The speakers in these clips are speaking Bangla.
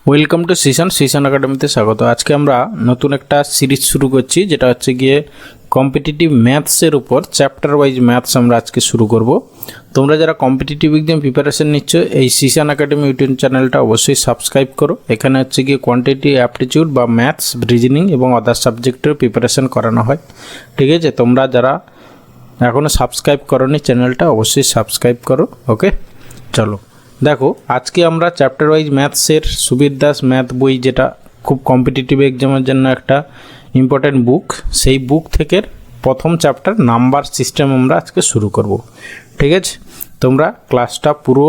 ওয়েলকাম টু সিশন একাডেমিতে স্বাগত। আজকে আমরা নতুন একটা সিরিজ শুরু করছি, যেটা হচ্ছে গিয়ে কম্পিটিটিভ ম্যাথসের উপর চ্যাপ্টার ওয়াইজ ম্যাথস আমরা আজকে শুরু করব। তোমরা যারা কম্পিটিটিভ এক্সাম প্রিপারেশন নিচ্ছ, এই সিশন একাডেমি ইউটিউব চ্যানেলটা অবশ্যই সাবস্ক্রাইব করো। এখানে হচ্ছে গিয়ে কোয়ান্টিটি অ্যাপটিটিউড বা ম্যাথস, রিজনিং এবং আদার সাবজেক্টের প্রিপারেশন করানো হয়। ঠিক আছে, তোমরা যারা এখনও সাবস্ক্রাইব করোনি চ্যানেলটা অবশ্যই সাবস্ক্রাইব করো। ওকে, চলো দেখো, আজকে আমরা চ্যাপ্টার ওয়াইজ ম্যাথসের সুবীর দাস ম্যাথ বই, যেটা খুব কম্পিটিটিভ এক্সামের জন্য একটা ইম্পর্ট্যান্ট বুক, সেই বুক থেকে প্রথম চ্যাপ্টার নাম্বার সিস্টেম আমরা আজকে শুরু করব। ঠিক আছে, তোমরা ক্লাসটা পুরো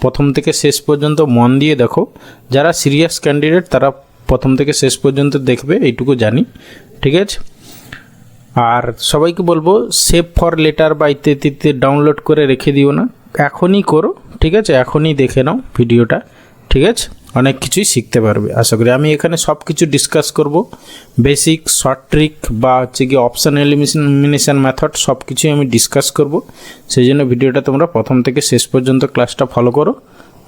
প্রথম থেকে শেষ পর্যন্ত মন দিয়ে দেখো। যারা সিরিয়াস ক্যান্ডিডেট তারা প্রথম থেকে শেষ পর্যন্ত দেখবে, এইটুকু জানি। ঠিক আছে, আর সবাইকে বলবো সেভ ফর লেটার বা ইত্যাদিতে ডাউনলোড করে রেখে দিও না, এখনই করো। ঠিক আছে, এখনই দেখে নাও ভিডিওটা। ঠিক আছে, অনেক কিছুই শিখতে পারবে আশা করি। আমি এখানে সব কিছু ডিসকাস করব, বেসিক, শর্ট ট্রিক বা হচ্ছে কি অপশান এলিমিনেশন মেথড, সব কিছুই আমি ডিসকাস করব। সেই জন্য ভিডিওটা তোমরা প্রথম থেকে শেষ পর্যন্ত ক্লাসটা ফলো করো।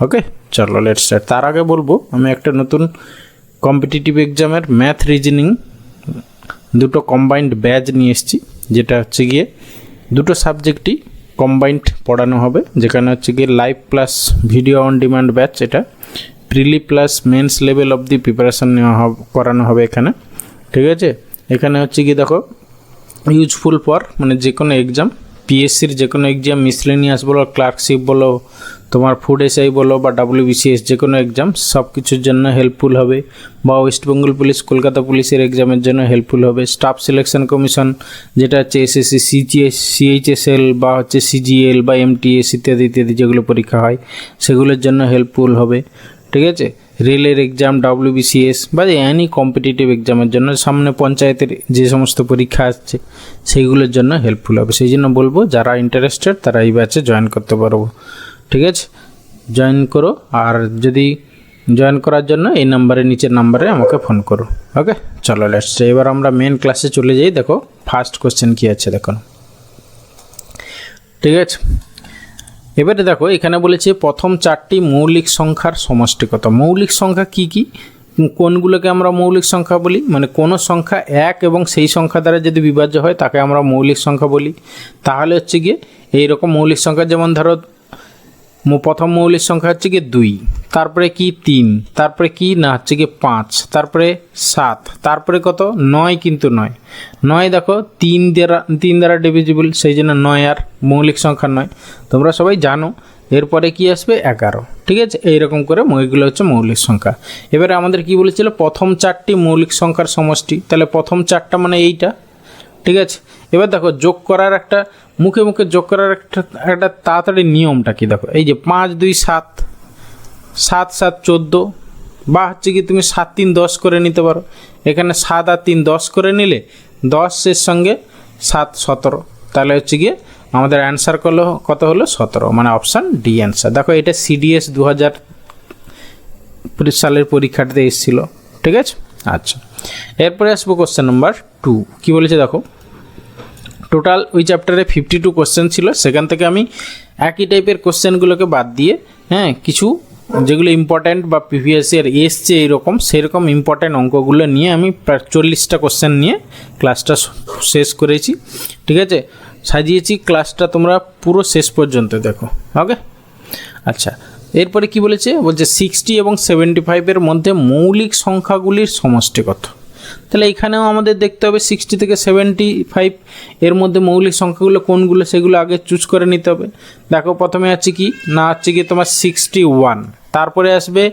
ওকে, চলো লেটস স্টার্ট। তার আগে বলবো, আমি একটা নতুন কম্পিটিটিভ এক্সামের ম্যাথ রিজনিং দুটো কম্বাইন্ড ব্যাচ নিয়ে এসেছি, যেটা হচ্ছে গিয়ে দুটো সাবজেক্টই কম্বাইন্ড পড়ানো হবে, যেখানে হচ্ছে গিয়ে live plus video on demand batch, এটা prelim plus mains level of the preparation করানো হবে এখানে। ঠিক আছে, এখানে হচ্ছে গিয়ে দেখো ইউজফুল ফর মানে যে কোনো এক্সাম, পিএসসির যে কোনো এক্সাম, মিসলেনিয়াস বলো, ক্লার্কশিপ বলো, তোমার ফুড এসআই বলো বা WBCS যে কোনো এক্সাম, সব কিছুর জন্য হেল্পফুল হবে। বা ওয়েস্ট বেঙ্গল পুলিশ, কলকাতা পুলিশের এক্সামের জন্য হেল্পফুল হবে। স্টাফ সিলেকশন কমিশন, যেটা হচ্ছে SSC, CHSL বা হচ্ছে CGL বা MTS ইত্যাদি ইত্যাদি যেগুলো পরীক্ষা হয়, সেগুলোর জন্য হেল্পফুল হবে। ঠিক আছে, রেলের এক্সাম, WBCS বা এনি কম্পিটিটিভ এক্সামের জন্য, সামনে পঞ্চায়েতের যে সমস্ত পরীক্ষা আসছে সেইগুলোর জন্য হেল্পফুল হবে। সেই জন্য বলবো, যারা ইন্টারেস্টেড তারা এই ব্যাচে জয়েন করতে পারবো। ঠিক আছে, জয়েন করো। আর যদি জয়েন করার জন্য এই নাম্বারে, নিচের নাম্বারে আমাকে ফোন করো। ওকে, চলো লেটস। এবার আমরা মেন ক্লাসে চলে যাই। দেখো ফার্স্ট কোশ্চেন কী আছে দেখো। ঠিক আছে, এবারে দেখো এখানে বলেছে প্রথম চারটি মৌলিক সংখ্যার সমষ্টি কত। মৌলিক সংখ্যা কি কি, কোনগুলোকে আমরা মৌলিক সংখ্যা বলি, মানে কোনো সংখ্যা এক এবং সেই সংখ্যা দ্বারা যদি বিভাজ্য হয় তাকে আমরা মৌলিক সংখ্যা বলি। তাহলে হচ্ছে গিয়ে এইরকম মৌলিক সংখ্যা, যেমন ধরো প্রথম মৌলিক সংখ্যা হচ্ছে গিয়ে 2, তারপরে কি 3, তারপরে কি না হচ্ছে গিয়ে 5, তারপরে 7, তারপরে কত 9, কিন্তু 9 দেখো 3 দ্বারা ডিভিজিবল, সেই জন্য 9 আর মৌলিক সংখ্যা নয়। তোমরা সবাই জানো। এরপরে কি আসবে 11। ঠিক আছে, এইরকম করে এগুলো হচ্ছে মৌলিক সংখ্যা। এবারে আমাদের কি বলেছিল, প্রথম চারটি মৌলিক সংখ্যার সমষ্টি, তাহলে প্রথম চারটা মানে এইটা। ঠিক আছে, এবার দেখো যোগ করার একটা মুখে মুখে যোগ করার একটা তাড়াতাড়ি নিয়মটা কি দেখো, এই যে 5 2 7, 7 7 14, বা হচ্ছে কি তুমি 7 3 10 করে নিতে পারো। এখানে 7 আর 3 10 করে নিলে 10 এর সঙ্গে 7 17, তাহলে হচ্ছে গিয়ে আমাদের অ্যান্সার কত হলো 17, মানে অপশান ডি অ্যান্সার। দেখো এটা CDS 2000 সালের পরীক্ষাতে এসেছিলো। ঠিক আছে, আচ্ছা এরপরে আসবো কোশ্চেন নাম্বার 2। কী বলেছে দেখো, টোটাল ওই চ্যাপ্টারে 52 কোশ্চেন ছিল, সেখান থেকে আমি একই টাইপের কোশ্চেনগুলোকে বাদ দিয়ে কিছু যেগুলো ইম্পর্ট্যান্ট বা প্রিভিয়াস ইয়ার এসছে এইরকম, সেরকম ইম্পর্ট্যান্ট অঙ্কগুলো নিয়ে আমি প্রায় 40টা কোশ্চেন নিয়ে ক্লাসটা শেষ করেছি। ঠিক আছে, সাজিয়েছি ক্লাসটা, তোমরা পুরো শেষ পর্যন্ত দেখো। ওকে, আচ্ছা এরপরে কি বলেছে, 60 এবং 75-এর মধ্যে মৌলিক সংখ্যাগুলির সমষ্টি কত। তাহলে এখানেও আমাদের দেখতে হবে 60 থেকে 75 এর মধ্যে মৌলিক সংখ্যাগুলো কোনগুলো, সেগুলো আগে চুজ করে নিতে হবে। দেখো প্রথমে আছে কি না, হচ্ছে কি তোমার 61, তারপরে আসবে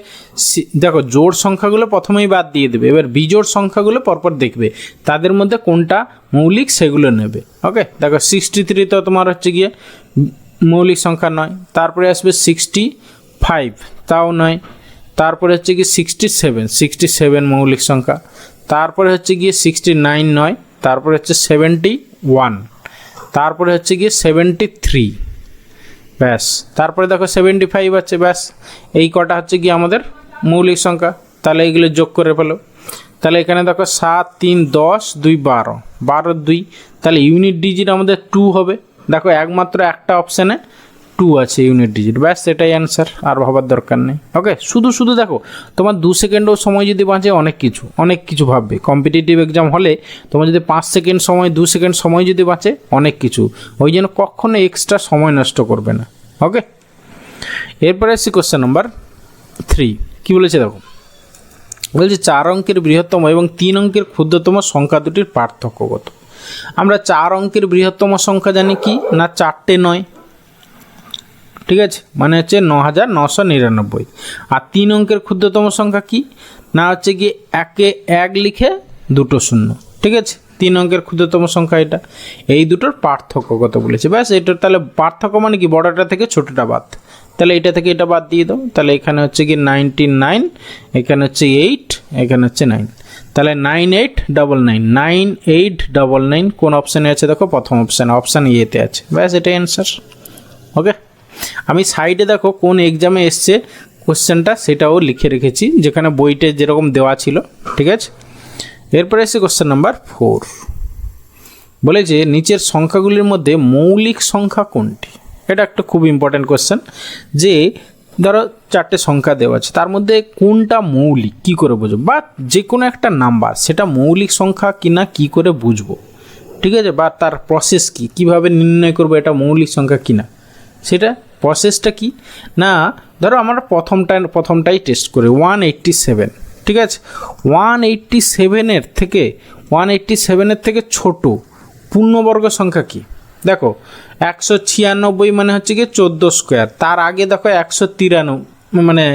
দেখো জোড় সংখ্যাগুলো প্রথমেই বাদ দিয়ে দেবে, এবার বিজোড় সংখ্যাগুলো পরপর দেখবে তাদের মধ্যে কোনটা মৌলিক সেগুলো নেবে। ওকে, দেখো 63 তো তোমার হচ্ছে গিয়ে মৌলিক সংখ্যা নয়, তারপরে আসবে 65, তাও নয়, তারপরে হচ্ছে গিয়ে 67 মৌলিক সংখ্যা, তারপরে হচ্ছে গিয়ে 69 নয়, তারপরে হচ্ছে 71, তারপরে হচ্ছে গিয়ে 73, ব্যাস, তারপরে দেখো 75 আছে, ব্যাস এই কটা হচ্ছে গিয়ে আমাদের মৌলিক সংখ্যা। তাহলে এইগুলো যোগ করে ফেলো। তাহলে এখানে দেখো 7 3 10 2 12, 12 2, তাহলে ইউনিট ডিজিট আমাদের 2 হবে। দেখো একমাত্র একটা অপশানে টু আছে ইউনিট ডিজিট, ব্যাস এটাই অ্যান্সার, আর ভাবার দরকার নেই। ওকে, শুধু শুধু দেখো তোমার 2 সেকেন্ডও সময় যদি বাঁচে অনেক কিছু ভাববে। কম্পিটিটিভ এক্সাম হলে তোমার যদি 5 সেকেন্ড সময় 2 সেকেন্ড সময় যদি বাঁচে অনেক কিছু, ওই জন্য কখনো এক্সট্রা সময় নষ্ট করবে না। ওকে, এরপরে আসছি কোশ্চেন নাম্বার 3। কী বলেছে দেখো, বলছে 4 অঙ্কের বৃহত্তম এবং 3 অঙ্কের ক্ষুদ্রতম সংখ্যা দুটির পার্থক্য কত। আমরা 4 অঙ্কের বৃহত্তম সংখ্যা জানি কি না 4টে 9, ঠিক আছে, মানে হচ্ছে 9999। আর 3 অঙ্কের ক্ষুদ্রতম সংখ্যা কি না হচ্ছে কি 1-এ 1 লিখে 2 শূন্য, ঠিক আছে। 3 অঙ্কের ক্ষুদ্রতম সংখ্যা এটা, এই দুটোর পার্থক্য কত বলেছে, ব্যাস এটার তাহলে পার্থক্য মানে কি বড়টা থেকে ছোটোটা বাদ, তাহলে এটা থেকে এটা বাদ দিয়ে দাও। তাহলে এখানে হচ্ছে কি 99, এখানে হচ্ছে 8, এখানে হচ্ছে 9, তাহলে 9899, 9899 কোন অপশানে আছে দেখো, প্রথম অপশান ইয়েতে আছে, ব্যাস এটাই অ্যান্সার। ওকে, আমি সাইডে দেখো কোন এক্সামে এসছে কোশ্চেনটা সেটাও লিখে রেখেছি, যেখানে বইতে যেরকম দেওয়া ছিল, ঠিক আছে। এরপরে এসে কোশ্চেন নাম্বার 4, বলেছে নিচের সংখ্যাগুলির মধ্যে মৌলিক সংখ্যা কোনটি। এটা একটা খুব ইম্পর্ট্যান্ট কোশ্চেন, যে ধরো 4টে সংখ্যা দেওয়া আছে, তার মধ্যে কোনটা মৌলিক কী করে বুঝবো, বা যে কোনো একটা নাম্বার সেটা মৌলিক সংখ্যা কিনা কি করে বুঝবো, ঠিক আছে, বা তার প্রসেস কি, কীভাবে নির্ণয় করবো এটা মৌলিক সংখ্যা কিনা, সেটা প্রসেসটা কি না। ধরো আমরা প্রথমটাই টেস্ট করি 187, ঠিক আছে। 187 থেকে ছোট পূর্ণবর্গ সংখ্যা কি, দেখো 196 মানে হচ্ছে কি 14 স্কোয়ার, তার আগে দেখো 193 মানে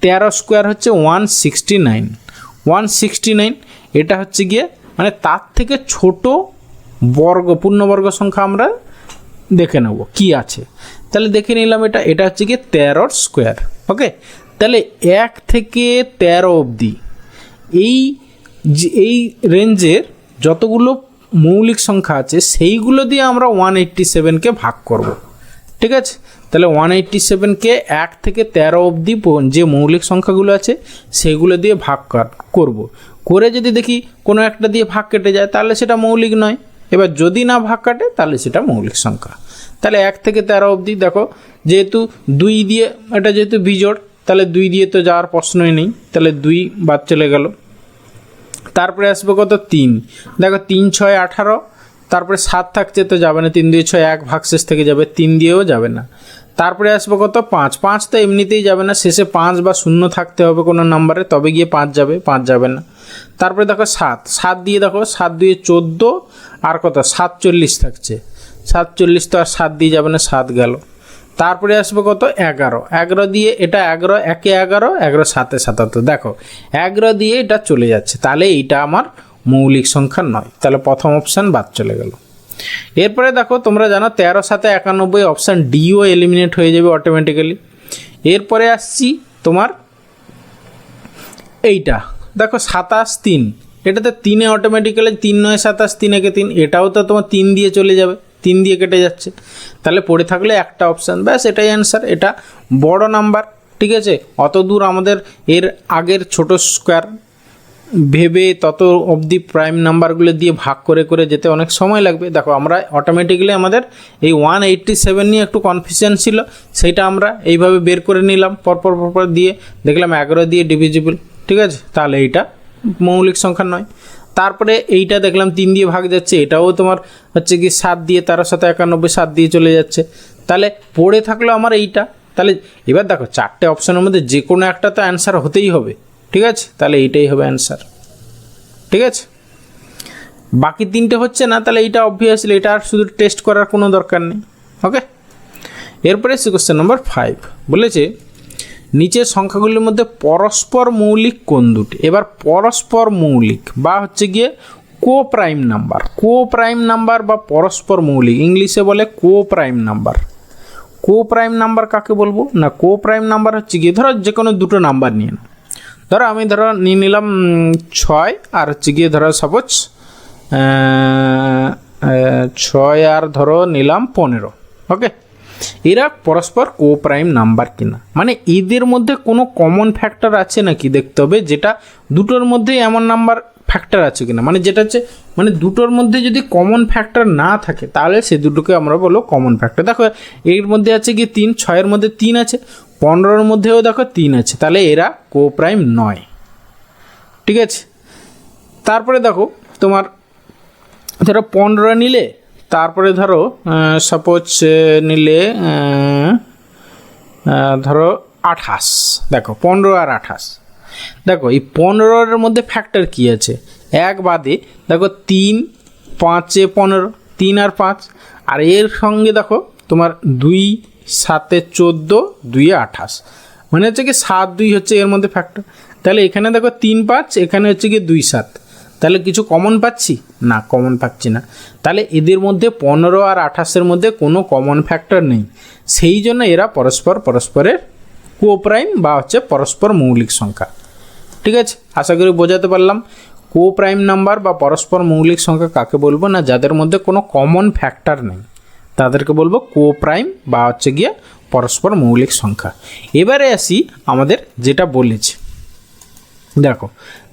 13 স্কোয়ার হচ্ছে 169, এটা হচ্ছে গিয়ে মানে তার থেকে ছোট পূর্ণবর্গ সংখ্যা আমরা দেখে নেব কি আছে। তাহলে দেখে নিলাম এটা হচ্ছে কি 13 স্কোয়ার। ওকে, তাহলে 1 থেকে 13 অবধি এই রেঞ্জের যতগুলো মৌলিক সংখ্যা আছে সেইগুলো দিয়ে আমরা 187কে ভাগ করব, ঠিক আছে। তাহলে 187কে 1 থেকে 13 অবধি যে মৌলিক সংখ্যাগুলো আছে সেগুলো দিয়ে ভাগ করব, করে যদি দেখি কোনো একটা দিয়ে ভাগ কেটে যায় তাহলে সেটা মৌলিক নয়। এবার যদি না ভাগ কাটে তাহলে সেটা মৌলিক সংখ্যা। তাহলে 1 থেকে 13 অবধি দেখো, যেহেতু 2 দিয়ে এটা যেহেতু বিজোড়, তাহলে 2 দিয়ে তো যাওয়ার প্রশ্নই নেই, তাহলে 2 বাদ চলে গেল। তারপরে আসবে কত 3, দেখো 3 6 18, তারপরে 7 থাকছে তো যাবে না, 3 2 6 1 ভাগশেষ থেকে যাবে, 3 দিয়েও যাবে না। তারপরে আসবে কত 5 তো এমনিতেই যাবে না, শেষে 5 বা 0 থাকতে হবে কোনো নাম্বারে, তবে গিয়ে 5 যাবে, 5 যাবে না। তারপরে দেখো 7 দিয়ে দেখো 7 2 14, আর কত 47 থাকছে, 47 তো আর 7 দিয়ে যাবে না, 7 গেল। তারপরে আসবে কত 11 দিয়ে এটা 11 1 11 11 7 77, দেখো 11 দিয়ে এটা চলে যাচ্ছে, তাহলে এইটা আমার মৌলিক সংখ্যা নয়, তাহলে প্রথম অপশান বাদ চলে গেল। এরপরে দেখো তোমরা জানো 13 7 91, অপশান ডিও এলিমিনেট হয়ে যাবে অটোমেটিক্যালি। এরপরে আসছি তোমার এইটা দেখো 27 3, এটাতে 3-এ অটোমেটিক্যালি 3 9 27, 3 1 3, এটাও তো তোমার 3 দিয়ে চলে যাবে, 3 দিয়ে কেটে যাচ্ছে, তাহলে পড়ে থাকলে একটা অপশান, ব্যাস এটাই অ্যান্সার। এটা বড় নাম্বার, ঠিক আছে, অত দূর আমাদের এর আগের ছোট স্কোয়ার ভেবে তত অবধি প্রাইম নাম্বারগুলো দিয়ে ভাগ করে করে যেতে অনেক সময় লাগবে। দেখো আমরা অটোমেটিক্যালি আমাদের এই 187 নিয়ে একটু কনফিউশন ছিল, সেইটা আমরা এইভাবে বের করে নিলাম, পরপর দিয়ে দেখলাম 11 দিয়ে ডিভিজিবল, ঠিক আছে, তাহলে এইটা মৌলিক সংখ্যা নয়। তারপরে এইটা দেখলাম 3 দিয়ে ভাগ যাচ্ছে, এটাও তোমার হচ্ছে কি 7 দিয়ে 13 7 91, 7 দিয়ে চলে যাচ্ছে, তাহলে পড়ে থাকলো আমার এইটা। তাহলে এবার দেখো 4টে অপশানের মধ্যে যে কোনো একটা তো অ্যান্সার হতেই হবে, ঠিক আছে, তাহলে এইটাই হবে অ্যান্সার, ঠিক আছে। বাকি 3টে হচ্ছে না, তাহলে এইটা অবভিয়াসলি এটা আর শুধু টেস্ট করার কোনো দরকার নেই। ওকে, এরপরে এসে কোশ্চেন নাম্বার 5, বলেছে নিচের সংখ্যাগুলির মধ্যে পরস্পর মৌলিক কোন দুটি। এবার পরস্পর মৌলিক বা হচ্ছে গিয়ে কো প্রাইম নাম্বার বা পরস্পর মৌলিক, ইংলিশে বলে কো প্রাইম নাম্বার কাকে বলবো না, কো প্রাইম নাম্বার হচ্ছে গিয়ে ধরো যে কোনো দুটো নাম্বার নিয়ে নাও, ধরো আমি নিয়ে নিলাম 6 আর হচ্ছে গিয়ে ধরো সাপোজ 6 আর ধরো নিলাম 15। ওকে, এরা পরস্পর কো প্রাইম নাম্বার কিনা, মানে এদের মধ্যে কোনো কমন ফ্যাক্টর আছে নাকি দেখতে হবে, যেটা দুটোর মধ্যেই এমন নাম্বার ফ্যাক্টর আছে কিনা, মানে যেটা হচ্ছে মানে দুটোর মধ্যে যদি কমন ফ্যাক্টর না থাকে তাহলে সে দুটোকে আমরা বলবো কমন ফ্যাক্টর। দেখো এর মধ্যে আছে কি 3, 6-এর মধ্যে 3 আছে, 15-র মধ্যেও দেখো 3 আছে, তাহলে এরা কোপ্রাইম নয়। ঠিক আছে, তারপরে দেখো তোমার ধরো 15 নিলে, তারপরে ধরো সাপোজ নিলে ধরো 28, দেখো 15 আর 28, দেখো এই 15-এর মধ্যে ফ্যাক্টর কি আছে, 1 বাদে দেখো 3, 5-এ 15, 3 আর 5, আর এর সঙ্গে দেখো তোমার 2, 7-এ 14, 2-এ 28, মানে হচ্ছে কি 7, 2 হচ্ছে এর মধ্যে ফ্যাক্টর। তাহলে এখানে দেখো 3, 5, এখানে হচ্ছে কি 2, 7, তাহলে কিছু কমন পাচ্ছি না, কমন পাচ্ছি না। তাহলে এদের মধ্যে 15 আর 28-এর মধ্যে কোনো কমন ফ্যাক্টর নেই, সেই জন্য এরা পরস্পরের কোপ্রাইম বা হচ্ছে পরস্পর মৌলিক সংখ্যা। ঠিক আছে, আশা করি বোঝাতে পারলাম। কোপ্রাইম নাম্বার বা পরস্পর মৌলিক সংখ্যা কাকে বলবো না, যাদের মধ্যে কোনো কমন ফ্যাক্টর নেই তাদেরকে বলবো কোপ্রাইম বা হচ্ছে গিয়ে পরস্পর মৌলিক সংখ্যা। এবারে আসি আমাদের যেটা বলেছে, দেখো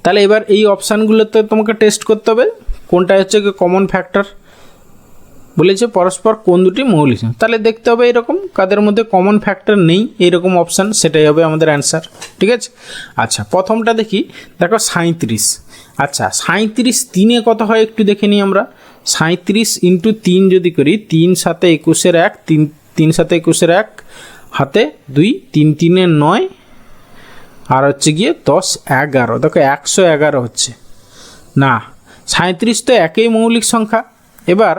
তাহলে এবার এই অপশানগুলোতে তোমাকে টেস্ট করতে হবে কোনটা হচ্ছে কি কমন ফ্যাক্টর। বলেছে পরস্পর কোন দুটি মৌলিক সংখ্যা, তাহলে দেখতে হবে এরকম কাদের মধ্যে কমন ফ্যাক্টর নেই এরকম অপশান, সেটাই হবে আমাদের অ্যান্সার। ঠিক আছে, আচ্ছা প্রথমটা দেখি, দেখো 37। আচ্ছা 37 3-এ কত হয় একটু দেখে নিই আমরা। 37 × 3 যদি করি, 3 7 21-এর 1, 3 7 21-এর 1, হাতে 2, 3 3-এ 9, আর হচ্ছে গিয়ে 10 11, দেখো 111 হচ্ছে না। 37 তো একই মৌলিক সংখ্যা, এবার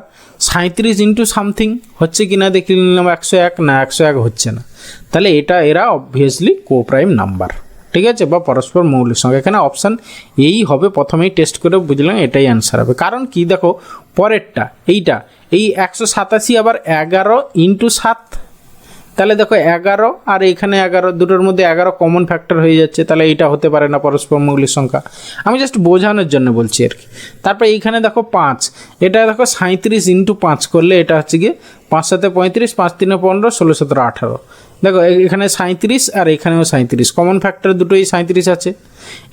37 × সামথিং হচ্ছে কি না দেখে নিলাম, 101 না, 101 হচ্ছে না, তাহলে এরা অবভিয়াসলি কোপ্রাইম নাম্বার। ঠিক আছে, বা পরস্পর মৌলিক সংখ্যা। এখানে অপশান এই হবে, প্রথমেই টেস্ট করে বুঝলাম এটাই অ্যান্সার হবে। কারণ কি দেখো পরেরটা এইটা, এই 187 আবার 11 × 7, তাহলে দেখো 11 আর এখানে 11, দুটোর মধ্যে 11 কমন ফ্যাক্টর হয়ে যাচ্ছে, তাহলে এইটা হতে পারে না পরস্পর মৌলিক সংখ্যা। আমি জাস্ট বোঝানোর জন্য বলছি আর কি। তারপরে এইখানে দেখো 5, এটা দেখো 37 × 5 করলে এটা হচ্ছে গিয়ে 5 7 35, 5 3 15, 16 17 18, দেখো এখানে 37 আর এখানেও 37, কমন ফ্যাক্টর দুটোই 37 আছে।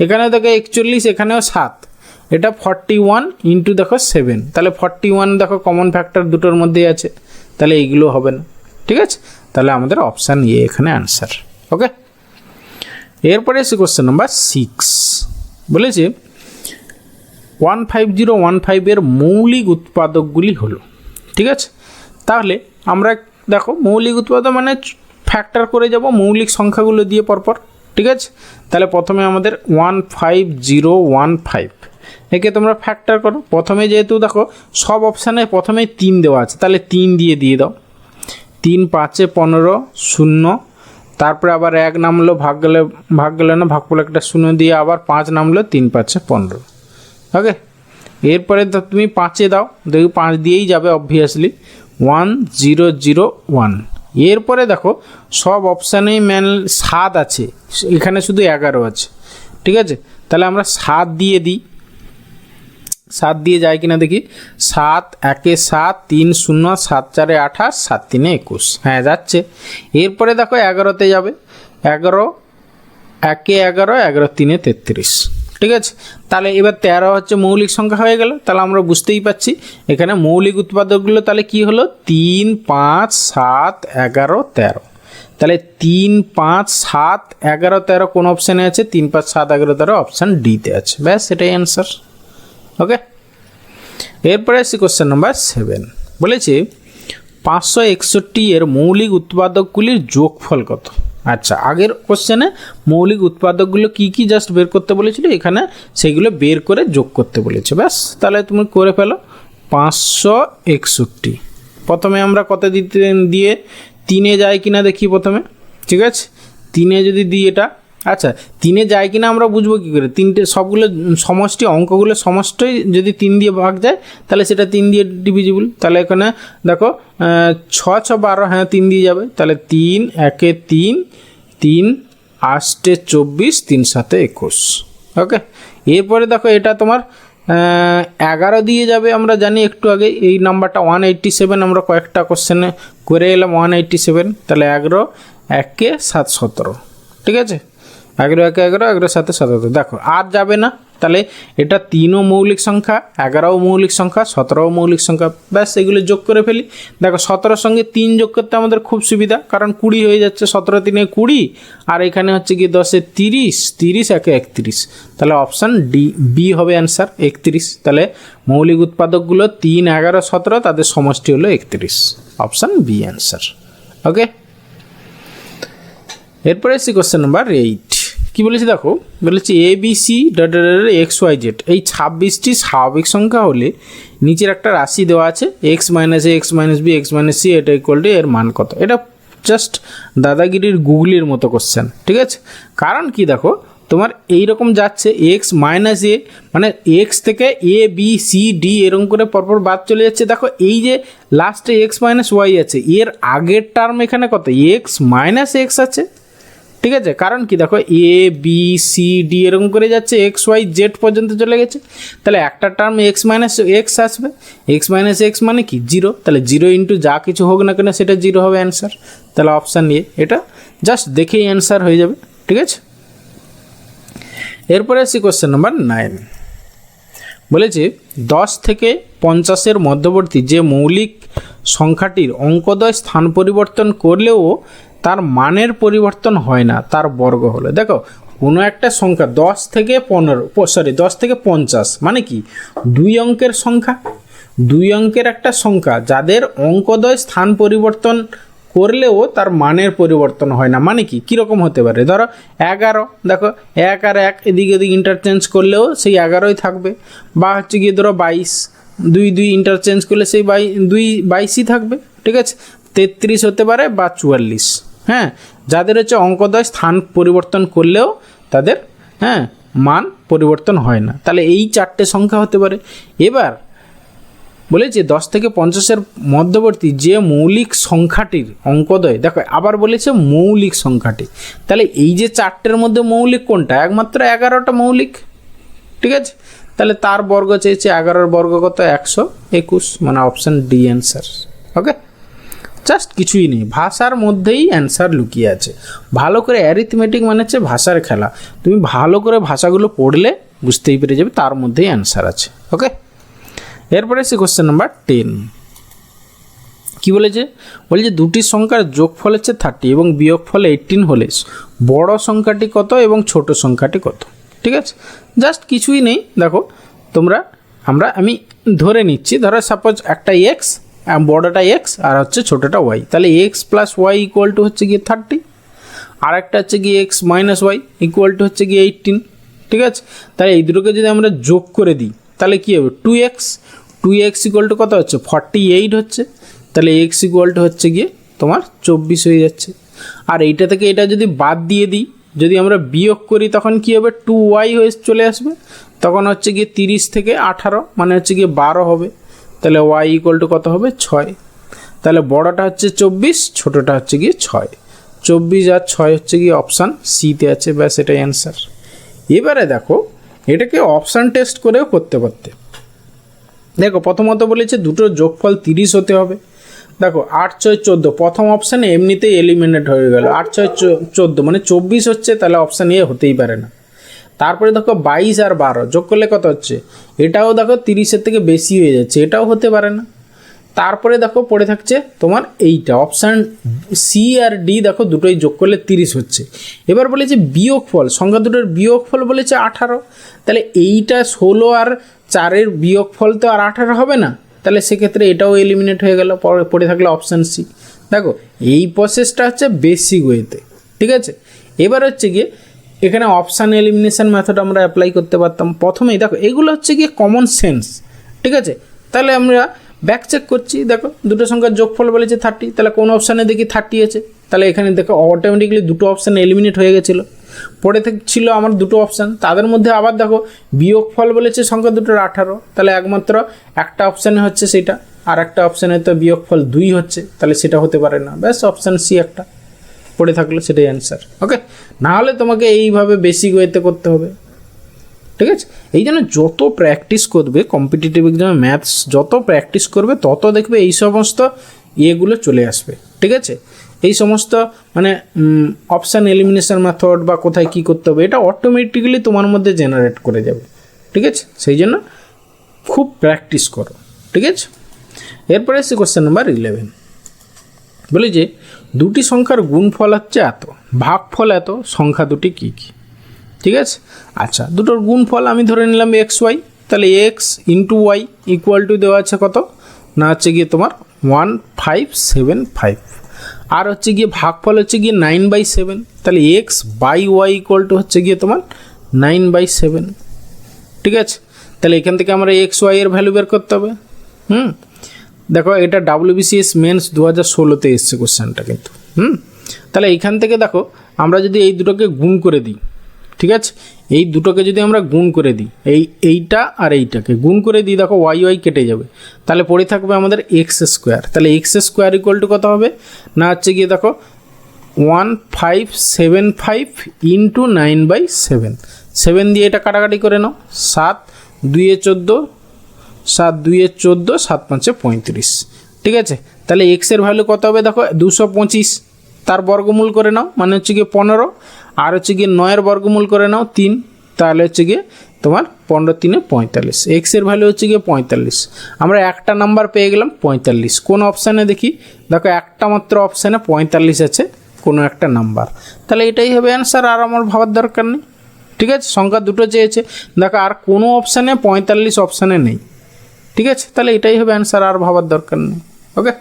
এখানে দেখো 41, এখানেও 7, এটা 41 × দেখো 7, তাহলে 41 দেখো কমন ফ্যাক্টর দুটোর মধ্যেই আছে, তাহলে এইগুলো হবে না। ঠিক আছে, তাহলে আমাদের অপশান এ এখানে অ্যান্সার। ওকে, এরপরে এসে কোশ্চেন নাম্বার 6, বলেছে 15015-এর মৌলিক উৎপাদকগুলি হলো। ঠিক আছে, তাহলে আমরা দেখো মৌলিক উৎপাদক মানে ফ্যাক্টর করে যাব মৌলিক সংখ্যাগুলো দিয়ে পরপর। ঠিক আছে, তাহলে প্রথমে আমাদের 15015, একে তোমরা ফ্যাক্টর করো। প্রথমে যেহেতু দেখো সব অপশানে প্রথমে 3 দেওয়া আছে, তাহলে 3 দিয়ে দাও। 3 5-এ 15 0, তারপরে আবার 1 নামলো, ভাগ গেলে না, ভাগফল একটা 0 দিয়ে আবার 5 নামলো, 3 5-এ 15। ওকে, এরপরে তুমি 5-এ দাও, দেখো 5 দিয়েই যাবে অবভিয়াসলি, 1001। এরপরে দেখো সব অপশানেই 7 আছে, এখানে শুধু 11 আছে। ঠিক আছে, তাহলে আমরা 7 দিয়ে দিই, 7 দিয়ে যায় কিনা দেখি। 7 1-এ 7, 3 0, 7 4-এ 28, 7 3-এ 21, হ্যাঁ যাচ্ছে। এরপরে দেখো 11-তে যাবে, 11 1-এ 11, 11 3-এ 33। ঠিক আছে, তাহলে এবার 13 হচ্ছে মৌলিক সংখ্যা হয়ে গেল। তাহলে আমরা বুঝতেই পাচ্ছি এখানে মৌলিক উৎপাদকগুলো তাহলে কি হলো, 3 5 7 11 13। তাহলে 3 5 7 11 13 কোন অপশানে আছে, 3 5 7 11 13 অপশান ডিতে আছে, ব্যাস এটাই অ্যান্সার। ওকে, এরপরে আসি কোশ্চেন নাম্বার 7, বলেছে 561-এর মৌলিক উৎপাদকগুলির যোগফল কত। আচ্ছা, আগের কোশ্চেনে মৌলিক উৎপাদকগুলো কি কি জাস্ট বের করতে বলেছিল, এখানে সেগুলো বের করে যোগ করতে বলেছে, ব্যাস তাহলে তুমি করে ফেলো। 561, প্রথমে আমরা কত দিয়ে 3-এ যায় কিনা দেখি প্রথমে। ঠিক আছে, 3-এ যদি দিই এটা, আচ্ছা 3-এ যায় কিনা আমরা বুঝবো কী করে, তিনটে সবগুলো সমষ্টি অঙ্কগুলো সমষ্টি যদি 3 দিয়ে ভাগ যায় তাহলে সেটা 3 দিয়ে ডিভিজিবল। তাহলে এখানে দেখো 6 6 12, হ্যাঁ 3 দিয়ে যাবে, তাহলে 3 1-এ 3, 3 8-এ 24, 3 7-এ 21। ওকে, এরপরে দেখো এটা তোমার 11 দিয়ে যাবে, আমরা জানি একটু আগে এই নাম্বারটা 187, আমরা কয়েকটা কোশ্চেনে করে এলাম 187, তাহলে 11 1-এ 7 17। ঠিক আছে, 11 1 11, 11 7 17, দেখো আর যাবে না, তাহলে এটা 3ও মৌলিক সংখ্যা, 11ও মৌলিক সংখ্যা, 17ও মৌলিক সংখ্যা, ব্যাস এগুলো যোগ করে ফেলি। দেখো 17 সঙ্গে 3 যোগ করতে আমাদের খুব সুবিধা, কারণ 20 হয়ে যাচ্ছে, 17 3 20, আর এখানে হচ্ছে কি 10 30, 30 1 31, তাহলে অপশান ডি বি হবে অ্যান্সার 31। তাহলে মৌলিক উৎপাদকগুলো 3 11 17, তাদের সমষ্টি হলো 31, অপশান বি অ্যান্সার। ওকে, এরপরে এসছি কোশ্চেন নাম্বার 8। কি বলেছি দেখো, বলেছি A B C X Y Z এই 26টি স্বাভাবিক সংখ্যা হলে নিচের একটা রাশি দেওয়া আছে x minus a x minus b x minus c, এটা ইকুয়াল টু এর মান কত। এটা জাস্ট দাদাগিরির গুগলির মতো কোশ্চেন, ঠিক আছে। কারণ কি দেখো, তোমার এইরকম যাচ্ছে এক্স মাইনাস এ, মানে এক্স থেকে এ বি সি ডি এরকম করে পরপর বাদ চলে যাচ্ছে। দেখো এই যে লাস্টে এক্স মাইনাস ওয়াই আছে, এর আগের টার্ম এখানে কত এক্স মাইনাস এক্স আছে, ঠিক আছে। কারণ কি দেখো এ বি সি ডি এরকম করে যাচ্ছে, এক্স ওয়াই জেড পর্যন্ত চলে গেছে, তাহলে একটা টার্ম এক্স মাইনাস এক্স আসবে, এক্স মাইনাস এক্স মানে কি 0, তাহলে 0 ইন্টু যা কিছু হোক না কেন সেটা 0 হবে অ্যান্সার। তাহলে অপশান এ, এটা জাস্ট দেখেই অ্যান্সার হয়ে যাবে, ঠিক আছে। এরপরে আসি কোশ্চেন নাম্বার 9। বলেছে 10 থেকে 50-এর মধ্যবর্তী যে মৌলিক সংখ্যাটির অঙ্কদ্বয় স্থান পরিবর্তন করলেও তার মানের পরিবর্তন হয় না, তার বর্গ হলো। দেখো কোনো একটা সংখ্যা 10 থেকে 50 মানে কি 2 অঙ্কের সংখ্যা, 2 অঙ্কের একটা সংখ্যা যাদের অঙ্কদ্বয় স্থান পরিবর্তন করলেও তার মানের পরিবর্তন হয় না, মানে কি কীরকম হতে পারে। ধরো 11, দেখো 1 আর 1 এদিক ওদিক ইন্টারচেঞ্জ করলেও সেই 11ই থাকবে, বা হচ্ছে গিয়ে ধরো 22, 2 2 ইন্টারচেঞ্জ করলে সেই 22ই থাকবে, ঠিক আছে। 33 হতে পারে বা 44, হ্যাঁ, যাদের হচ্ছে অঙ্কদ্বয় স্থান পরিবর্তন করলেও তাদের মান পরিবর্তন হয় না, তাহলে এই 4টে সংখ্যা হতে পারে। এবার বলেছে 10 থেকে 50-এর মধ্যবর্তী যে মৌলিক সংখ্যাটির অঙ্কদ্বয়, দেখো আবার বলেছে মৌলিক সংখ্যাটি, তাহলে এই যে 4টের মধ্যে মৌলিক কোনটা, একমাত্র 11টা মৌলিক, ঠিক আছে। তাহলে তার বর্গ চেয়েছে, 11-এর বর্গ কত 121, মানে অপশান ডি অ্যান্সার। ওকে, জাস্ট কিছুই নেই, ভাষার মধ্যেই অ্যান্সার লুকিয়ে আছে। ভালো করে অ্যারিথমেটিক মানে হচ্ছে ভাষার খেলা, তুমি ভালো করে ভাষাগুলো পড়লে বুঝতেই পেরে যাবে তার মধ্যেই অ্যান্সার আছে। ওকে, এরপরে সে কোশ্চেন নাম্বার 10। কি বলেছে, বলেছে দুটি সংখ্যার যোগফল হচ্ছে 30 এবং বিয়োগফল 18 হলে বড় সংখ্যাটি কত এবং ছোট সংখ্যাটি কত, ঠিক আছে। জাস্ট কিছুই নেই, দেখো আমি ধরে নিচ্ছি, ধরো সাপোজ একটা এক্স, বড়টা এক্স আর হচ্ছে ছোটোটা ওয়াই, তাহলে x plus y equal to হচ্ছে গিয়ে 30, আর একটা হচ্ছে গিয়ে x minus y equal to হচ্ছে গিয়ে 18, ঠিক আছে। তাহলে এই দুটোকে যদি আমরা যোগ করে দিই তাহলে কী হবে 2x ইকুয়াল টু কত হচ্ছে 48 হচ্ছে, তাহলে এক্স ইকুয়াল টু হচ্ছে গিয়ে তোমার 24 হয়ে যাচ্ছে। আর এইটা থেকে এটা যদি বাদ দিয়ে দিই, যদি আমরা বিয়োগ করি তখন কী হবে 2y হয়ে চলে আসবে, তখন হচ্ছে গিয়ে 30 থেকে 18 মানে হচ্ছে গিয়ে 12 হবে, তাহলে y ইকুয়াল টু কত হবে 6। তাহলে বড়টা হচ্ছে 24, ছোটোটা হচ্ছে গিয়ে 6, 24 আর 6 হচ্ছে গিয়ে অপশান সিতে আছে, ব্যাস এটাই অ্যান্সার। এবারে দেখো এটাকে অপশান টেস্ট করেও করতে পারতে। দেখো প্রথমত বলেছে দুটোর যোগফল 30 হতে হবে। দেখো 8 6 14, প্রথম অপশানে এমনিতেই এলিমিনেট হয়ে গেল, 8 6 14 মানে 24 হচ্ছে, তাহলে অপশান এ হতেই পারে না। তারপরে দেখো 22 আর 12 যোগ করলে কত হচ্ছে, এটাও দেখো 30-এর থেকে বেশি হয়ে যাচ্ছে, এটাও হতে পারে না। তারপরে দেখো পড়ে থাকছে তোমার এইটা অপশান সি আর ডি, দেখো দুটোই যোগ করলে 30 হচ্ছে। এবার বলেছে বিয়োগফল, সংখ্যা দুটোর বিয়োগফল বলেছে 18, তাহলে এইটা 16 আর 4-এর বিয়োগফল তো আর 18 হবে না, তাহলে সেক্ষেত্রে এটাও এলিমিনেট হয়ে গেল, পড়ে থাকলে অপশান সি। দেখো এই প্রসেসটা হচ্ছে বেসিক ওয়েতে, ঠিক আছে। এবার হচ্ছে গিয়ে এখানে অপশান এলিমিনেশন মেথড আমরা অ্যাপ্লাই করতে পারতাম। প্রথমেই দেখো এগুলো হচ্ছে গিয়ে কমন সেন্স, ঠিক আছে। তাহলে আমরা ব্যাক চেক করছি, দেখো দুটো সংখ্যার যোগফল বলেছে 30, তাহলে কোন অপশানে দেখি 30 আছে, তাহলে এখানে দেখো অটোমেটিকলি দুটো অপশান এলিমিনেট হয়ে গেছিলো। পড়ে ছিল আমার দুটো অপশান, তাদের মধ্যে আবার দেখো বিয়োগফল বলেছে সংখ্যা দুটোর 18, তাহলে একমাত্র একটা অপশানে হচ্ছে সেটা, আর একটা অপশানে তো বিয়োগফল 2 হচ্ছে, তাহলে সেটা হতে পারে না, ব্যাস অপশান সি একটা পড়ে থাকলো, সেটাই অ্যান্সার। ওকে, না হলে তোমাকে এইভাবে বেসিক ওয়েতে করতে হবে, ঠিক আছে। এই জন্য যত প্র্যাকটিস করবে কম্পিটিটিভ এক্সামে ম্যাথস, যত প্র্যাকটিস করবে তত দেখবে এই সমস্ত ইয়েগুলো চলে আসবে, ঠিক আছে। এই সমস্ত মানে অপশান এলিমিনেশন মেথড বা কোথায় কী করতে হবে, এটা অটোমেটিক্যালি তোমার মধ্যে জেনারেট করে যাবে, ঠিক আছে, সেই জন্য খুব প্র্যাকটিস করো, ঠিক আছে। এরপরে এসে কোশ্চেন নাম্বার 11, বলি যে দুটি সংখ্যার গুণফল হচ্ছে এত, ভাগফল এত, সংখ্যা দুটি কী কী, ঠিক আছে। আচ্ছা, দুটোর গুণফল আমি ধরে নিলাম এক্স ওয়াই, তাহলে x into y equal to দেওয়া আছে কত না হচ্ছে গিয়ে তোমার 1575, আর হচ্ছে গিয়ে ভাগফল হচ্ছে গিয়ে 9/7, তাহলে x by y equal to হচ্ছে গিয়ে তোমার 9/7, ঠিক আছে। তাহলে এখান থেকে আমরা এক্স ওয়াই এর ভ্যালু বের করতে হবে। দেখো এটা WBCS মেন্স 2016-তে এসছে কোশ্চেনটা কিন্তু। তাহলে এইখান থেকে দেখো আমরা যদি এই দুটোকে গুণ করে দিই, ঠিক আছে, এই দুটোকে যদি আমরা গুণ করে দিই, এইটা আর এইটাকে গুণ করে দিই, দেখো ওয়াই ওয়াই কেটে যাবে, তাহলে পড়ে থাকবে আমাদের এক্স স্কোয়ার। তাহলে এক্স স্কোয়ার ইকুয়াল টু কত হবে না হচ্ছে গিয়ে দেখো 1575 ইন্টু 9/7, 7 দিয়ে এটা কাটাকাটি করে নাও, 7 2 14, 7 2 14, 7 5 35, ঠিক আছে। তাহলে এক্সের ভ্যালু কত হবে দেখো 225, তার বর্গমূল করে নাও মানে হচ্ছে গিয়ে 15, আর হচ্ছে গিয়ে 9-এর বর্গমূল করে নাও 3, তাহলে হচ্ছে গিয়ে তোমার 15 3 45, এক্সের ভ্যালু হচ্ছে গিয়ে 45। আমরা একটা নাম্বার পেয়ে গেলাম 45। কোন অপশানে দেখি, দেখো একটা মাত্র অপশানে 45 আছে কোনো একটা নাম্বার, তাহলে এটাই হবে অ্যান্সার, আর আমার ভাবার দরকার নেই, ঠিক আছে। সংখ্যা দুটো চেয়েছে, দেখো আর কোনো অপশানে 45 অপশানে নেই, ঠিক আছে, তাহলে এটাই হবে অ্যান্সার, আর ভাবার দরকার নেই। ওকে,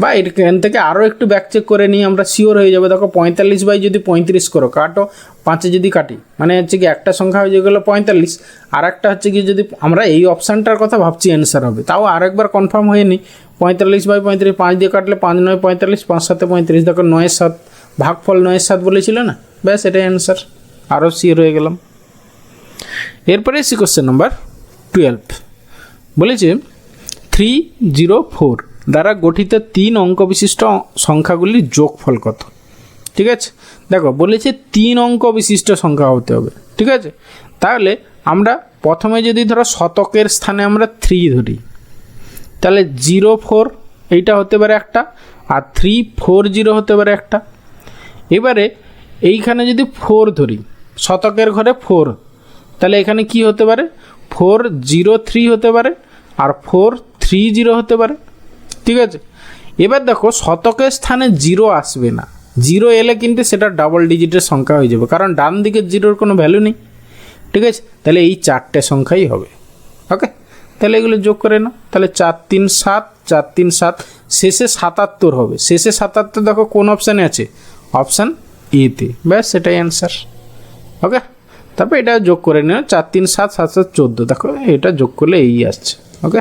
বা এখান থেকে আরও একটু ব্যাক চেক করে নিই, আমরা শিওর হয়ে যাবে। দেখো 45 বাই যদি 35 করো, কাটো 5-এ যদি কাটি, মানে হচ্ছে কি একটা সংখ্যা হয়ে গেলো 45, আর একটা হচ্ছে কি যদি আমরা এই অপশানটার কথা ভাবছি অ্যান্সার হবে, তাও আরেকবার কনফার্ম হয়ে নিই। 45 বাই 35, 5 দিয়ে কাটলে 5 9 45, 5 7 35, দেখো 9 7, ভাগফল 9 7 বলেছিল না, ব্যাস এটাই অ্যান্সার, আরও শিওর হয়ে গেলাম। এরপরে এসি কোশ্চেন নাম্বার 12, বলেছে 304 দ্বারা গঠিত 3 অঙ্ক বিশিষ্ট সংখ্যাগুলির যোগফল কত, ঠিক আছে। দেখো বলেছে 3 অঙ্ক বিশিষ্ট সংখ্যা হতে হবে, ঠিক আছে। তাহলে আমরা প্রথমে যদি ধরো শতকের স্থানে আমরা 3 ধরি, তাহলে 04 এইটা হতে পারে একটা, আর 340 হতে পারে একটা। এবারে এইখানে যদি 4 ধরি, শতকের ঘরে 4, তাহলে এখানে কি হতে পারে 403 হতে পারে, আর 430 হতে পারে, ঠিক আছে। এবার দেখো শতকের স্থানে 0 আসবে না, 0 এলে কিন্তু সেটা ডাবল ডিজিটের সংখ্যা হয়ে যাবে, কারণ ডান দিকের 0-র কোনো ভ্যালু নেই, ঠিক আছে। তাহলে এই 4টে সংখ্যাই হবে। ওকে, তাহলে এগুলো যোগ করে নাও, তাহলে 4 3 7, 4 3 7, শেষে 77 হবে। শেষে 77 দেখো কোন অপশানে আছে, অপশান এতে, ব্যাস সেটাই অ্যান্সার। ওকে, তারপর এটা যোগ করে নিও, 4 3 7 7 7 14, দেখো এটা যোগ করলে এই আসছে। ওকে,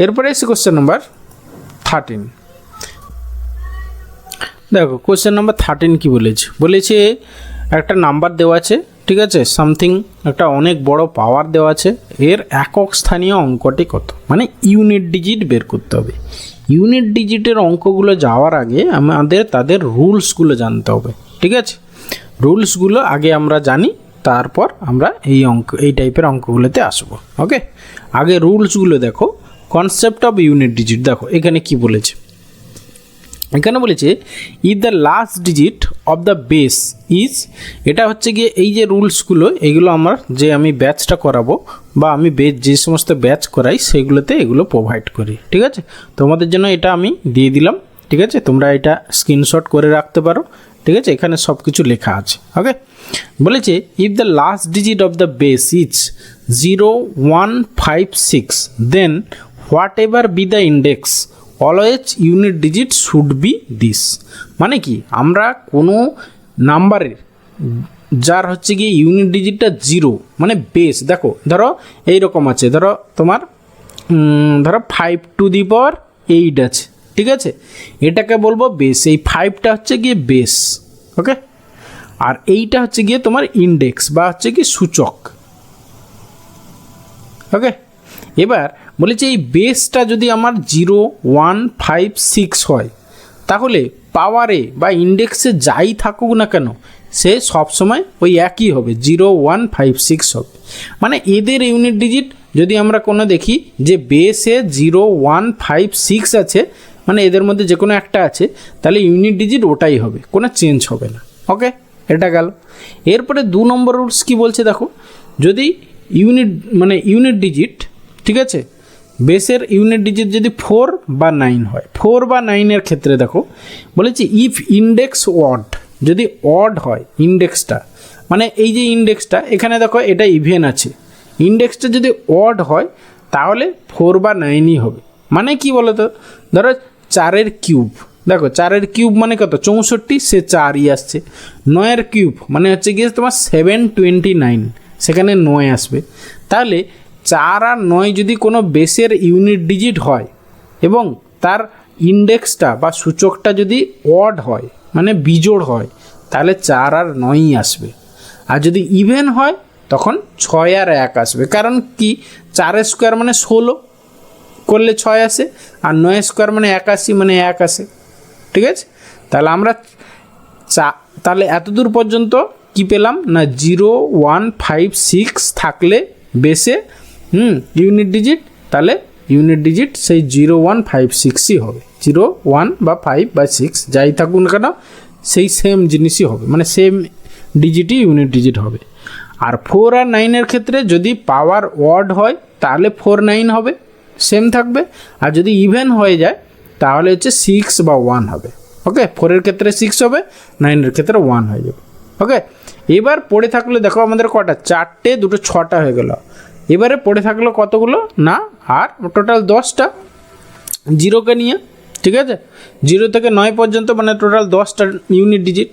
এরপরে এসে কোশ্চেন নাম্বার 13, দেখো কোশ্চেন নাম্বার 13 কি বলেছে একটা নাম্বার দেওয়া আছে, ঠিক আছে, সামথিং একটা অনেক বড় পাওয়ার দেওয়া আছে, এর একক স্থানীয় অঙ্কটি কত, মানে ইউনিট ডিজিট বের করতে হবে। ইউনিট ডিজিটের অঙ্কগুলো যাওয়ার আগে আমাদের তাদের রুলসগুলো জানতে হবে, ঠিক আছে। রুলসগুলো আগে আমরা জানি, তারপর আমরা এই টাইপের অঙ্কগুলোতে আসবো। ওকে, আগে রুলসগুলো দেখো। কনসেপ্ট অফ ইউনিট ডিজিট দেখো এখানে কি বলেছে, এখানে বলেছে if the last digit of the base is, এটা হচ্ছে গিয়ে এই যে রুলসগুলো, এগুলো আমি ব্যাচটা করাবো বা আমি যে সমস্ত ব্যাচ করাই সেগুলোতে এগুলো প্রোভাইড করি, ঠিক আছে। তোমাদের জন্য এটা আমি দিয়ে দিলাম, ঠিক আছে, তোমরা এটা স্ক্রিনশট করে রাখতে পারো, ঠিক আছে, এখানে সব কিছু লেখা আছে। ওকে, বলেছে if the last digit of the base is 0 1 5 6 then whatever be the index always unit digit should be this. মানে কি, আমরা কোনো নাম্বারের যার হচ্ছে গিয়ে ইউনিট ডিজিটটা 0 মানে বেস, দেখো ধরো এইরকম আছে, ধরো তোমার ধরো 5 টু দি পাওয়ার 8 আছে, ঠিক আছে, এটাকে বলবো বেস, এই 5টা হচ্ছে গিয়ে বেস। ওকে, আর এইটা হচ্ছে গিয়ে তোমার ইন্ডেক্স বা হচ্ছে কি সূচক। ওকে, এবার বলেছে এই বেসটা যদি আমার 0 1 5 6 হয়, তাহলে পাওয়ারে বা ইন্ডেক্সে যাই থাকুক না কেন সে সবসময় ওই একই হবে, 0 1 5 6 হবে। মানে এদের ইউনিট ডিজিট যদি আমরা কোনো দেখি যে বেসে 0 1 5 6 আছে, মানে এদের মধ্যে যে কোনো একটা আছে, তাহলে ইউনিট ডিজিট ওটাই হবে, কোনো চেঞ্জ হবে না। ওকে, এটা গেল। এরপরে 2 নম্বর রুলস কি বলছে দেখো, যদি ইউনিট ডিজিট, ঠিক আছে, বেসের ইউনিট ডিজিট যদি 4 বা 9 হয়, 4 বা 9-এর ক্ষেত্রে দেখো বলেছি ইফ ইন্ডেক্স অড, যদি অড হয় ইন্ডেক্সটা, মানে এই যে ইন্ডেক্সটা এখানে দেখো এটা ইভেন আছে, ইন্ডেক্সটা যদি অড হয় তাহলে 4 বা 9ই হবে। মানে কি বলো তো, ধরো 4-এর কিউব, দেখো 4-এর কিউব মানে কত 64, সে 4ই আসছে। 9-এর কিউব মানে হচ্ছে গিয়ে তোমার 729, সেখানে 9 আসবে। তাহলে 4 আর 9 যদি কোনো বেসের ইউনিট ডিজিট হয় এবং তার ইন্ডেক্সটা বা সূচকটা যদি অড হয় মানে বিজোড় হয়, তাহলে 4 আর 9ই আসবে। আর যদি ইভেন হয় তখন 6 আর 1 আসবে। কারণ কি, 4 স্কোয়ার মানে 16 করলে 6 আসে, আর 9 স্কোয়ার মানে 81 মানে 1 আসে, ঠিক আছে। তাহলে আমরা তাহলে এতদূর পর্যন্ত কি পেলাম না, 0 1 5 6 থাকলে বেসে ইউনিট ডিজিট, তাহলে ইউনিট ডিজিট সেই 0 1 5 6ই হবে। 0 1 বা 5 বা 6 যাই থাকুন না কেন সেই সেম জিনিসই হবে, মানে সেম ডিজিটই ইউনিট ডিজিট হবে। আর 4 আর 9-এর ক্ষেত্রে যদি পাওয়ার অড হয় তাহলে 4 9 হবে, সেম থাকবে। আর যদি ইভেন হয়ে যায় তাহলে হচ্ছে 6 বা 1 হবে। ওকে, 4-এর ক্ষেত্রে 6 হবে, 9-এর ক্ষেত্রে 1 হয়ে যাবে। ওকে, এবার পড়ে থাকলে দেখো আমাদের কটা, 4টে, 2টো 6টা হয়ে গেল। এবারে পড়ে থাকলো কতগুলো না, আর টোটাল 10টা জিরোকে নিয়ে, ঠিক আছে, 0 থেকে 9 পর্যন্ত মানে টোটাল 10টা ইউনিট ডিজিট।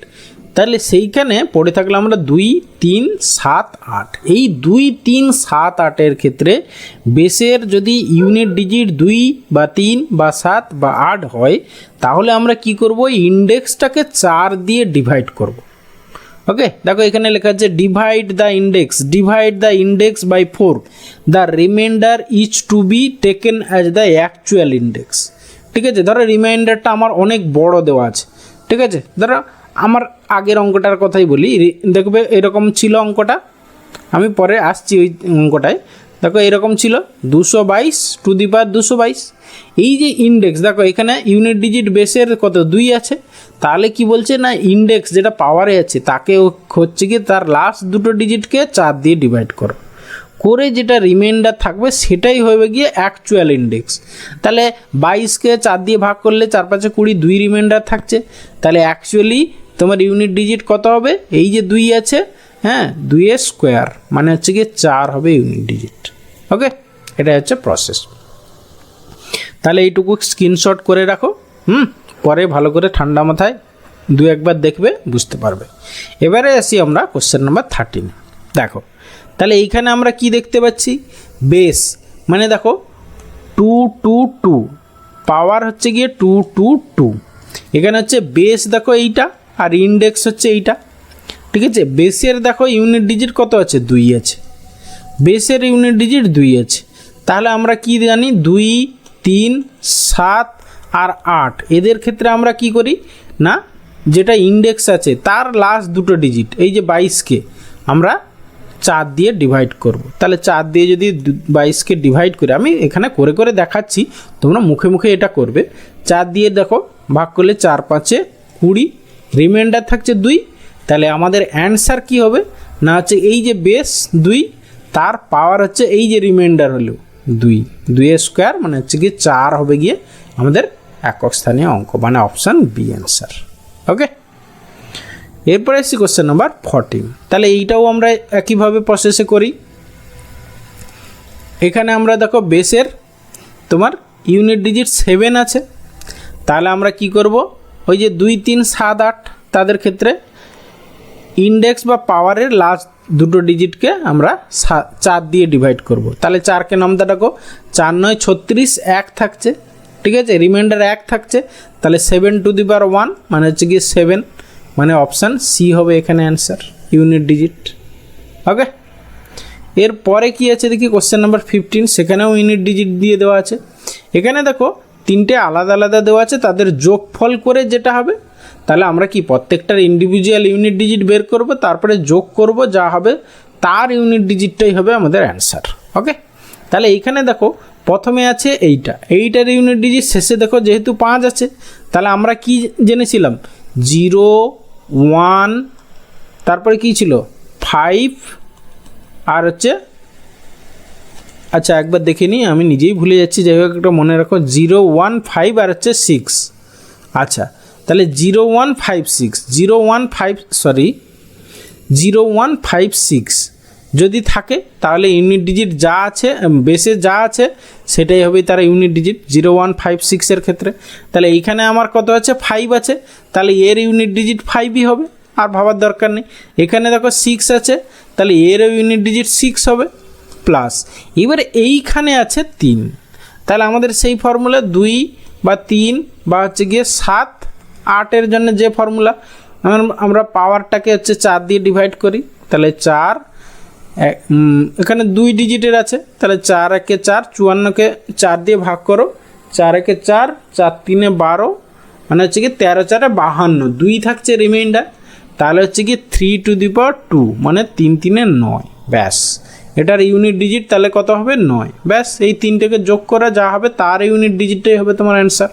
তাহলে সেইখানে পড়ে থাকলে আমরা 2 3 7 8, এই 2 3 7 8-এর ক্ষেত্রে বেসের যদি ইউনিট ডিজিট 2 বা 3 বা 7 বা 8 হয়, তাহলে আমরা কি করব, ইন্ডেক্সটাকে 4 দিয়ে ডিভাইড করব। ওকে, দেখো এখানে লেখা আছে divide the index by 4, the remainder is to be taken as the actual index. ঠিক আছে, ধরো রিমাইন্ডারটা আমার অনেক বড় দেওয়া আছে, ঠিক আছে, ধরো আমার আগের অঙ্কটার কথাই বলি, দেখবে এরকম ছিল অঙ্কটা, আমি পরে আসছি ওই অঙ্কটায়। দেখো এরকম ছিল 222 টু দি পাওয়ার 222। এই যে ইন্ডেক্স, দেখো এখানে ইউনিট ডিজিট বেসের কত 2 আছে, তাহলে কি বলছে না, ইন্ডেক্স যেটা পাওয়ারে আছে তাকে হচ্ছে কি তার লাস্ট দুটো ডিজিটকে 4 দিয়ে ডিভাইড করে যেটা রিমাইন্ডার থাকবে সেটাই হবে গিয়ে অ্যাকচুয়াল ইন্ডেক্স। তাহলে 22কে 4 দিয়ে ভাগ করলে 4 5 20, 2 রিমাইন্ডার থাকছে, তাহলে অ্যাকচুয়ালি তোমার ইউনিট ডিজিট কত হবে, এই যে 2 আছে, হ্যাঁ 2 স্কোয়ার মানে হচ্ছে গিয়ে 4 হবে ইউনিট ডিজিট। ওকে, এটা হচ্ছে প্রসেস। তাহলে এইটুকু স্ক্রিনশট করে রাখো, পরে ভালো করে ঠান্ডা মাথায় 2-1বার দেখবে, বুঝতে পারবে। এবারে আসি আমরা কোশ্চেন নাম্বার 13। দেখো তাহলে এইখানে আমরা কি দেখতে পাচ্ছি, বেস মানে দেখো 2 2 2, পাওয়ার হচ্ছে গিয়ে 2 2 2, এখানে হচ্ছে বেস দেখো এইটা, আর ইন্ডেক্স হচ্ছে এইটা, ঠিক আছে। বেসের দেখো ইউনিট ডিজিট কত আছে, 2 আছে, বেসের ইউনিট ডিজিট 2 আছে। তাহলে আমরা কি জানি, 2 3 7 আর 8, এদের ক্ষেত্রে আমরা কি করি না, যেটা ইন্ডেক্স আছে তার লাস্ট দুটো ডিজিট, এই যে 22কে আমরা 4 দিয়ে ডিভাইড করব। তাহলে 4 দিয়ে যদি 22কে ডিভাইড করে, আমি এখানে করে করে দেখাচ্ছি, তোমরা মুখে মুখে এটা করবে। 4 দিয়ে দেখো ভাগ করলে 4 5 20, রিমাইন্ডার থাকছে 2, তাহলে আমাদের অ্যান্সার কি হবে না, হচ্ছে এই যে বেস 2, তার পাওয়ার হচ্ছে এই যে রিমাইন্ডার হলো 2 স্কোয়ার মানে হচ্ছে গিয়ে 4 হবে গিয়ে আমাদের একক স্থানীয় অঙ্ক, মানে অপশান বি অ্যান্সার। ওকে, এরপরে আসছি কোশ্চেন নাম্বার 14। তাহলে এইটাও আমরা একইভাবে প্রসেসে করি। এখানে আমরা দেখো বেসের তোমার ইউনিট ডিজিট 7 আছে, তাহলে আমরা কি করব, ওই যে 2 3 7 8 তাদের ক্ষেত্রে ইন্ডেক্স বা পাওয়ারের লাস্ট দুটো ডিজিটকে আমরা 4 দিয়ে ডিভাইড করব। তাহলে 4কে নামতে ডাকো, 4 9 36, 1 থাকছে, ঠিক আছে, রিমাইন্ডার 1 থাকছে, তাহলে 7 টু দি পাওয়ার 1 মানে হচ্ছে গিয়ে 7, মানে অপশান সি হবে এখানে অ্যান্সার, ইউনিট ডিজিট। ওকে, এরপরে কি আছে দেখি কোশ্চেন নাম্বার 15, সেখানেও ইউনিট ডিজিট দিয়ে দেওয়া আছে। এখানে দেখো 3টে আলাদা আলাদা দেওয়া আছে, তাদের যোগফল করে যেটা হবে, তাহলে আমরা কি প্রত্যেকটার ইন্ডিভিজুয়াল ইউনিট ডিজিট বের করব, তারপরে যোগ করব, যা হবে তার ইউনিট ডিজিটটাই হবে আমাদের অ্যান্সার। ওকে, তাহলে এইখানে দেখো প্রথমে আছে এইটার ইউনিট ডিজিট, শেষে দেখো যেহেতু 5 আছে, তাহলে আমরা কি জেনেছিলাম 0 1, তারপরে কি ছিল 5 আর হচ্ছে আচ্ছা একবার দেখে নিই, আমি নিজেই ভুলে যাচ্ছি, যাই হোক একটা মনে রাখো 015 আর হচ্ছে 6। আচ্ছা তাহলে 0156 যদি থাকে তাহলে ইউনিট ডিজিট যা আছে বেসে যা আছে সেটাই হবে তার ইউনিট ডিজিট 0156 ক্ষেত্রে। তাহলে এইখানে আমার কত আছে 5 আছে, তাহলে এর ইউনিট ডিজিট 5ই হবে, আর ভাবার দরকার নেই। এখানে দেখো 6 আছে, তাহলে এরও ইউনিট ডিজিট 6 হবে প্লাস এবারে এইখানে আছে 3, তাহলে আমাদের সেই ফর্মুলা 2 বা 3 বা হচ্ছে গিয়ে 7 8 জন্য যে ফর্মুলা আমরা পাওয়ারটাকে হচ্ছে 4 দিয়ে ডিভাইড করি, তাহলে 4 এখানে 2 ডিজিটের আছে, তাহলে 4 একে 4 54কে 4 দিয়ে ভাগ করো, 4 একে 4 4 3 12 মানে হচ্ছে কি 13 4 52, 2 থাকছে রিমাইন্ডার, তাহলে হচ্ছে কি 3 টু দি পাওয়ার 2 মানে 3 3 9। ব্যাস এটার ইউনিট ডিজিট তাহলে কত হবে 9। ব্যাস এই তিনটেকে যোগ করা যা হবে তার ইউনিট ডিজিটটাই হবে তোমার অ্যান্সার।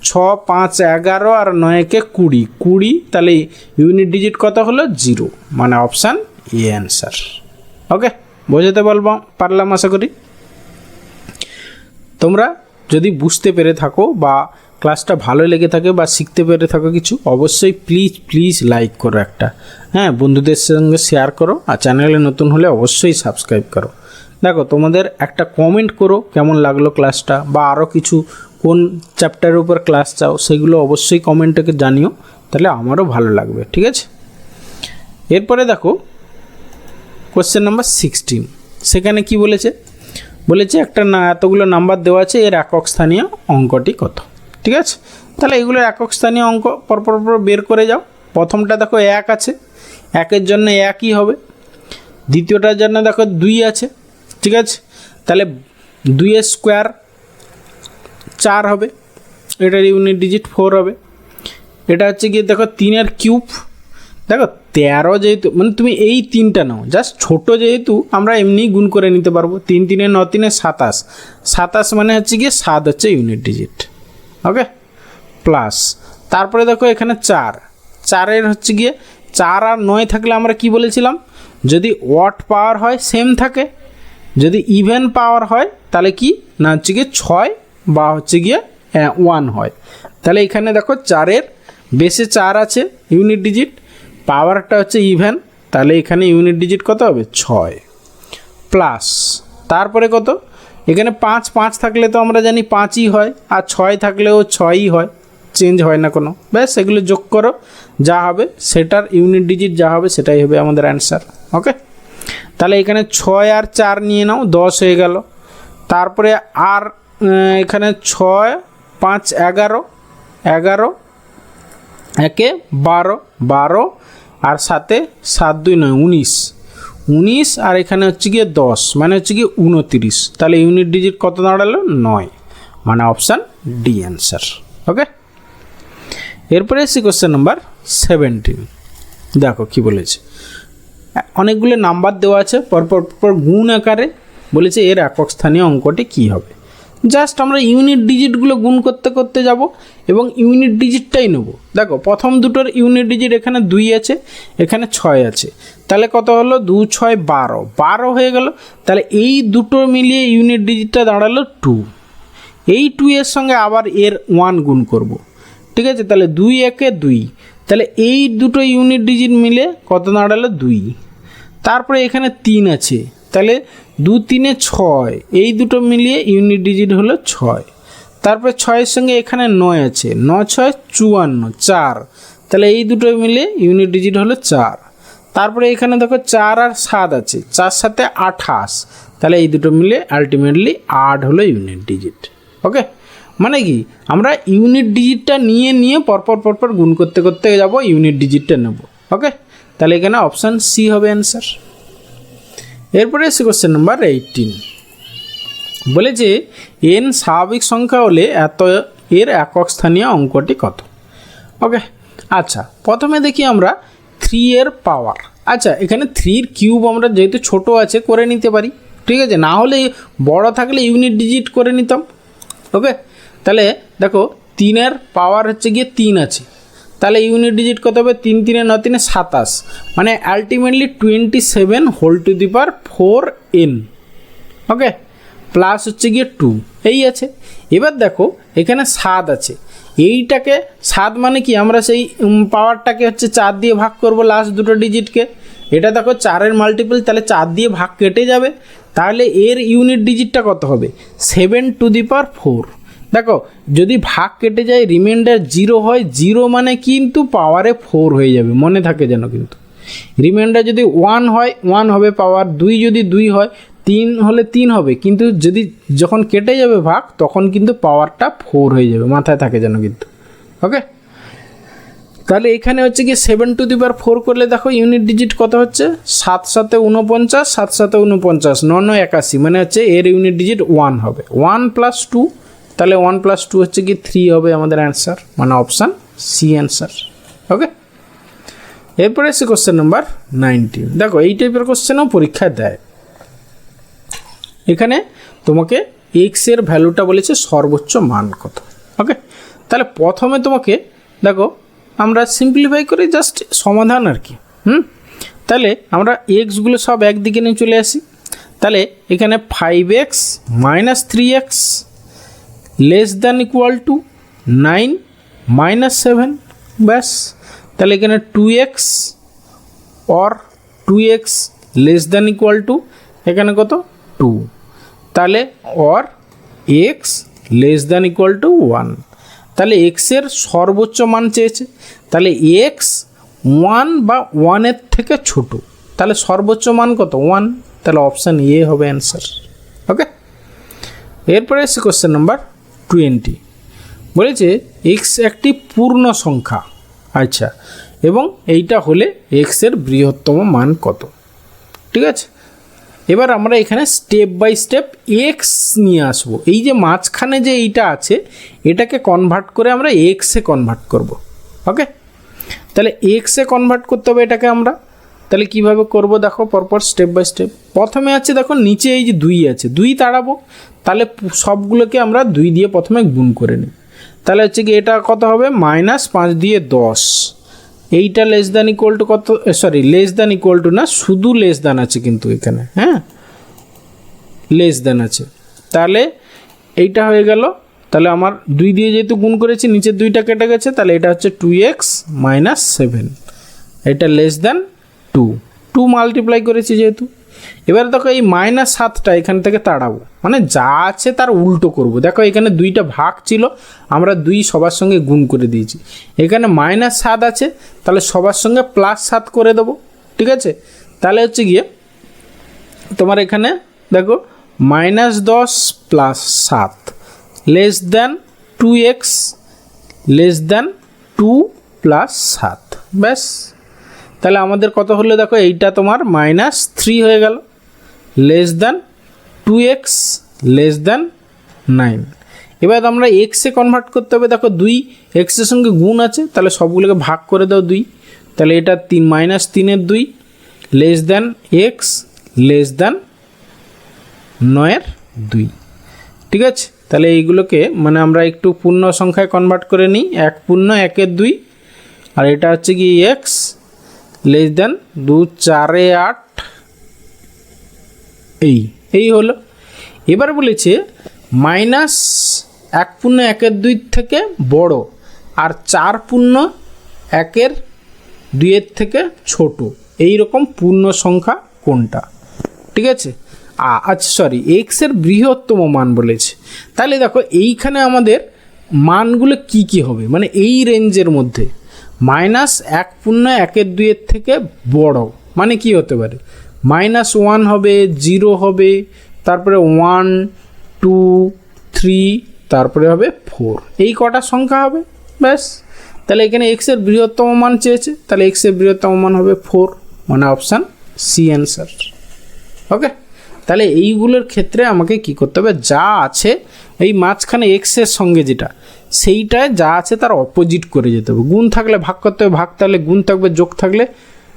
6 5 11 আর 9কে 20, তাহলে ইউনিট ডিজিট কত হলো 0, মানে অপশান এ অ্যান্সার। ওকে, বোঝাতে পারলাম আশা করি। তোমরা যদি বুঝতে পেরে থাকো বা ক্লাসটা ভালো লেগে থাকে বা শিখতে পেরে থাকো কিছু, অবশ্যই প্লিজ লাইক করো একটা, হ্যাঁ বন্ধুদের সঙ্গে শেয়ার করো, আর চ্যানেলে নতুন হলে অবশ্যই সাবস্ক্রাইব করো। দেখো তোমাদের একটা কমেন্ট করো কেমন লাগলো ক্লাসটা, বা আরও কিছু কোন চ্যাপ্টারের উপর ক্লাস চাও সেগুলো অবশ্যই কমেন্টে জানিও, তাহলে আমারও ভালো লাগবে, ঠিক আছে। এরপরে দেখো কোশ্চেন নাম্বার 16, সেখানে কি বলেছে একটা এতগুলো নাম্বার দেওয়া আছে, এর একক স্থানীয় অঙ্কটি কত, ঠিক আছে। তাহলে এগুলো একক স্থানীয় অঙ্ক পরপর বের করে যাও। প্রথমটা দেখো 1 আছে, 1-এর জন্য 1ই হবে। দ্বিতীয়টার জন্য দেখো 2 আছে, ঠিক আছে, তাহলে 2 স্কোয়ার 4 হবে, এটার ইউনিট ডিজিট 4 হবে। এটা হচ্ছে গিয়ে দেখো 3 কিউব, দেখো 13 যেহেতু মানে তুমি এই 3টা নাও, জাস্ট ছোটো যেহেতু আমরা এমনি গুণ করে নিতে পারবো। 3 3 9 3 27 মানে হচ্ছে গিয়ে 7 হচ্ছে ইউনিট ডিজিট। ওকে, প্লাস তারপরে দেখো এখানে 4 হচ্ছে গিয়ে 4 আর 9 থাকলে আমরা কি বলেছিলাম, যদি ওয়াট পাওয়ার হয় সেম থাকে, যদি ইভেন পাওয়ার হয় তাহলে কি না হচ্ছে গিয়ে 6 বা হচ্ছে গিয়ে 1 হয়। তাহলে এখানে দেখো 4-এর বেসে 4 আছে ইউনিট ডিজিট, পাওয়ারটা হচ্ছে ইভেন, তাহলে এখানে ইউনিট ডিজিট কত হবে 6 প্লাস তারপরে কত, এখানে 5 থাকলে তো আমরা জানি 5ই হয়, আর 6 থাকলেও 6ই হয়, চেঞ্জ হয় না কোনো। ব্যাস এগুলো যোগ করো, যা হবে সেটার ইউনিট ডিজিট যা হবে সেটাই হবে আমাদের অ্যান্সার। ওকে, তাহলে এখানে 6 আর 4 নিয়ে নাও, 10 হয়ে গেল। তারপরে আর এখানে 6 5 11 একে 12 আর 7 7 2 9 19 আর এখানে হচ্ছে গিয়ে 10 মানে হচ্ছে গিয়ে 29, তাহলে ইউনিট ডিজিট কত দাঁড়ালো 9, মানে অপশান ডি অ্যান্সার। ওকে, এরপরে এসে কোশ্চেন নাম্বার 17, দেখো কি বলেছে, অনেকগুলো নাম্বার দেওয়া আছে পরপর গুণ আকারে, বলেছে এর একক স্থানীয় অঙ্কটি কী হবে। জাস্ট আমরা ইউনিট ডিজিটগুলো গুণ করতে যাব এবং ইউনিট ডিজিটটাই নেব। দেখো প্রথম দুটোর ইউনিট ডিজিট এখানে 2 আছে, এখানে 6 আছে, তাহলে কত হলো 2 6 12 হয়ে গেল। তাহলে এই দুটো মিলিয়ে ইউনিট ডিজিটটা দাঁড়ালো 2, এই 2 এর সঙ্গে আবার এর 1 গুণ করব, ঠিক আছে। তাহলে 2 একে 2, তাহলে এই দুটো ইউনিট ডিজিট মিলে কত দাঁড়ালো 2। তারপরে এখানে 3 আছে, তাহলে 2 3 6, এই দুটো মিলিয়ে ইউনিট ডিজিট হলো 6। তারপরে 6-এর সঙ্গে এখানে 9 আছে, 9 6 54 4, তাহলে এই দুটো মিলে ইউনিট ডিজিট হলো 4। তারপরে এখানে দেখো 4 আর 7 আছে, 4 7 28, তাহলে এই দুটো মিলে আলটিমেটলি 8 হলো ইউনিট ডিজিট। ওকে, মানে কি আমরা ইউনিট ডিজিটটা নিয়ে পরপর গুণ করতে যাব, ইউনিট ডিজিটটা নেব। ওকে, তাহলে এখানে অপশান সি হবে অ্যান্সার। এরপরে এসে কোশ্চেন নাম্বার 18, বলেছে n স্বাভাবিক সংখ্যা হলে এর একক স্থানীয় অঙ্কটি কত। ওকে, আচ্ছা প্রথমে দেখি আমরা 3 এর পাওয়ার। আচ্ছা এখানে 3 কিউব আমরা যেহেতু ছোট আছে করে নিতে পারি, ঠিক আছে, না হলে বড় থাকলে ইউনিট ডিজিট করে নিতাম। ওকে, তাহলে দেখো 3 এর পাওয়ার হচ্ছে গিয়ে 3 আছে, তাহলে ইউনিট ডিজিট কত হবে 3 3 9 3 27, মানে ultimately 27 whole to the power 4n। Okay, plus হচ্ছে গিয়ে 2 এই আছে। এবার দেখো এখানে 7 আছে, এইটাকে 7 মানে কি আমরা সেই পাওয়ারটাকে হচ্ছে 4 দিয়ে ভাগ করব লাস্ট দুটো ডিজিটকে। এটা দেখো 4-এর মাল্টিপল, তাহলে 4 দিয়ে ভাগ কেটে যাবে, তাহলে এর ইউনিট ডিজিটটা কত হবে 7⁴। দেখো যদি ভাগ কেটে যায় রিমাইন্ডার 0 হয়, 0 মানে কিন্তু পাওয়ারে 4 হয়ে যাবে, মনে থাকে যেন। কিন্তু রিমাইন্ডার যদি 1 হয় 1 হবে পাওয়ার, 2 যদি 2 হয়, 3 হলে 3 হবে, কিন্তু যদি যখন কেটে যাবে ভাগ তখন কিন্তু পাওয়ারটা 4 হয়ে যাবে, মাথায় থাকে যেন কিন্তু। ওকে, তাহলে এখানে হচ্ছে কি 7⁴ করলে দেখো ইউনিট ডিজিট কত হচ্ছে 7 7 49, 7 7 49, 9 81, মানে হচ্ছে এর ইউনিট ডিজিট 1 হবে। 1 + 2, তাহলে 1 + 2 হচ্ছে কি 3 হবে আমাদের অ্যান্সার, মানে অপশান সি অ্যান্সার। ওকে, এরপরে এসে কোশ্চেন নাম্বার 19। দেখো এই টাইপের কোশ্চেনও পরীক্ষায় দেয়। এখানে তোমাকে এক্স এর ভ্যালুটা বলেছে সর্বোচ্চ মান কত। ওকে, তাহলে প্রথমে তোমাকে দেখো আমরা সিম্পলিফাই করে জাস্ট সমাধান আর কি। তাহলে আমরা এক্সগুলো সব একদিকে নিয়ে চলে আসি। তাহলে এখানে 5x - 3x <= 9 - 7, ব্যাস। তাহলে এখানে 2x or 2x <= এখানে কত 2, তাহলে or x <= 1। তাহলে x এর সর্বোচ্চ মান চেয়েছে, তাহলে x 1 বা 1 এর থেকে ছোট, তাহলে সর্বোচ্চ মান কত 1, তাহলে অপশান এ হবে অ্যান্সার। ওকে, এরপরে এসে কোশ্চেন নাম্বার 20 বলেছে x একটি পূর্ণ সংখ্যা। আচ্ছা, এবং এইটা হলে x এর বৃহত্তম মান কত। ঠিক আছে, এবার আমরা এখানে স্টেপ বাই স্টেপ এক্স নিয়ে আসবো। এই যে মাঝখানে যে এইটা আছে এটাকে কনভার্ট করে আমরা এক্সে কনভার্ট করব। ওকে, তাহলে এক্সে কনভার্ট করতে হবে এটাকে আমরা। তাহলে কিভাবে করব দেখো পরপর স্টেপ বাই স্টেপ। প্রথমে আছে দেখো নিচে এই যে 2 আছে, 2 তাড়াবো, তাহলে সবগুলোকে আমরা 2 দিয়ে প্রথমে গুণ করে নিই। তাহলে হচ্ছে কি এটা কত হবে -5 দিয়ে 10। এইটা <= কত, সরি <= না, শুধু আছে কিন্তু এখানে, হ্যাঁ আছে। তাহলে এইটা হয়ে গেল। তাহলে আমার 2 দিয়ে যেহেতু গুণ করেছি নিচের 2টা কেটে গেছে, তাহলে এটা হচ্ছে 2x - 7, এটা <2 মাল্টিপ্লাই করেছি যেহেতু। এবার দেখো এই -7টা এখান থেকে তাড়াবো, মানে যা আছে তার উল্টো করব। দেখো এখানে 2টা ভাগ ছিল, আমরা 2 সবার সঙ্গে গুণ করে দিয়েছি। এখানে -7 আছে, তাহলে সবার সঙ্গে +7 করে দেবো। ঠিক আছে, তাহলে হচ্ছে গিয়ে তোমার এখানে দেখো -10 + 7 <2x <2 + 7, ব্যাস। তাহলে আমাদের কত হলো দেখো এইটা তোমার -3 হয়ে গেল, <2x <9। এবার আমরা এক্সে কনভার্ট করতে হবে। দেখো 2 এক্সের সঙ্গে গুণ আছে, তাহলে সবগুলোকে ভাগ করে দাও 2, তাহলে এটা -3 (2) x <9 ঠিক আছে, তাহলে এইগুলোকে মানে আমরা একটু পূর্ণ সংখ্যায় কনভার্ট করে নিই। 1 পূর্ণ 1 2, আর এটা হচ্ছে কি x <2 4 8, এই হলো। এবার বলেছে -1 পূর্ণ 1 2 থেকে বড় আর 4 পূর্ণ 1 2 থেকে ছোট, এই রকম পূর্ণ সংখ্যা কোনটা। ঠিক আছে, আচ্ছা সরি, এক্স এর বৃহত্তম মান বলেছে। তাহলে দেখো এইখানে আমাদের মানগুলো কি কি হবে, মানে এই রেঞ্জের মধ্যে -1 পূর্ণ 1 2 থেকে বড় মানে কি হতে পারে, -1 হবে, 0 হবে, তারপরে 1 2 3, তারপরে হবে 4, এই কটা সংখ্যা হবে, ব্যাস। তাহলে এখানে এক্স এর বৃহত্তম মান চেয়েছে, তাহলে এক্স এর বৃহত্তম মান হবে 4, মানে অপশান সি অ্যান্সার। ওকে, তাহলে এইগুলোর ক্ষেত্রে আমাকে কি করতে হবে, যা আছে এই মাঝখানে এক্সের সঙ্গে যেটা সেইটায় যা আছে তার অপোজিট করে যেতে হবে। গুণ থাকলে ভাগ করতে হবে, ভাগ থাকলে গুণ থাকবে, যোগ থাকলে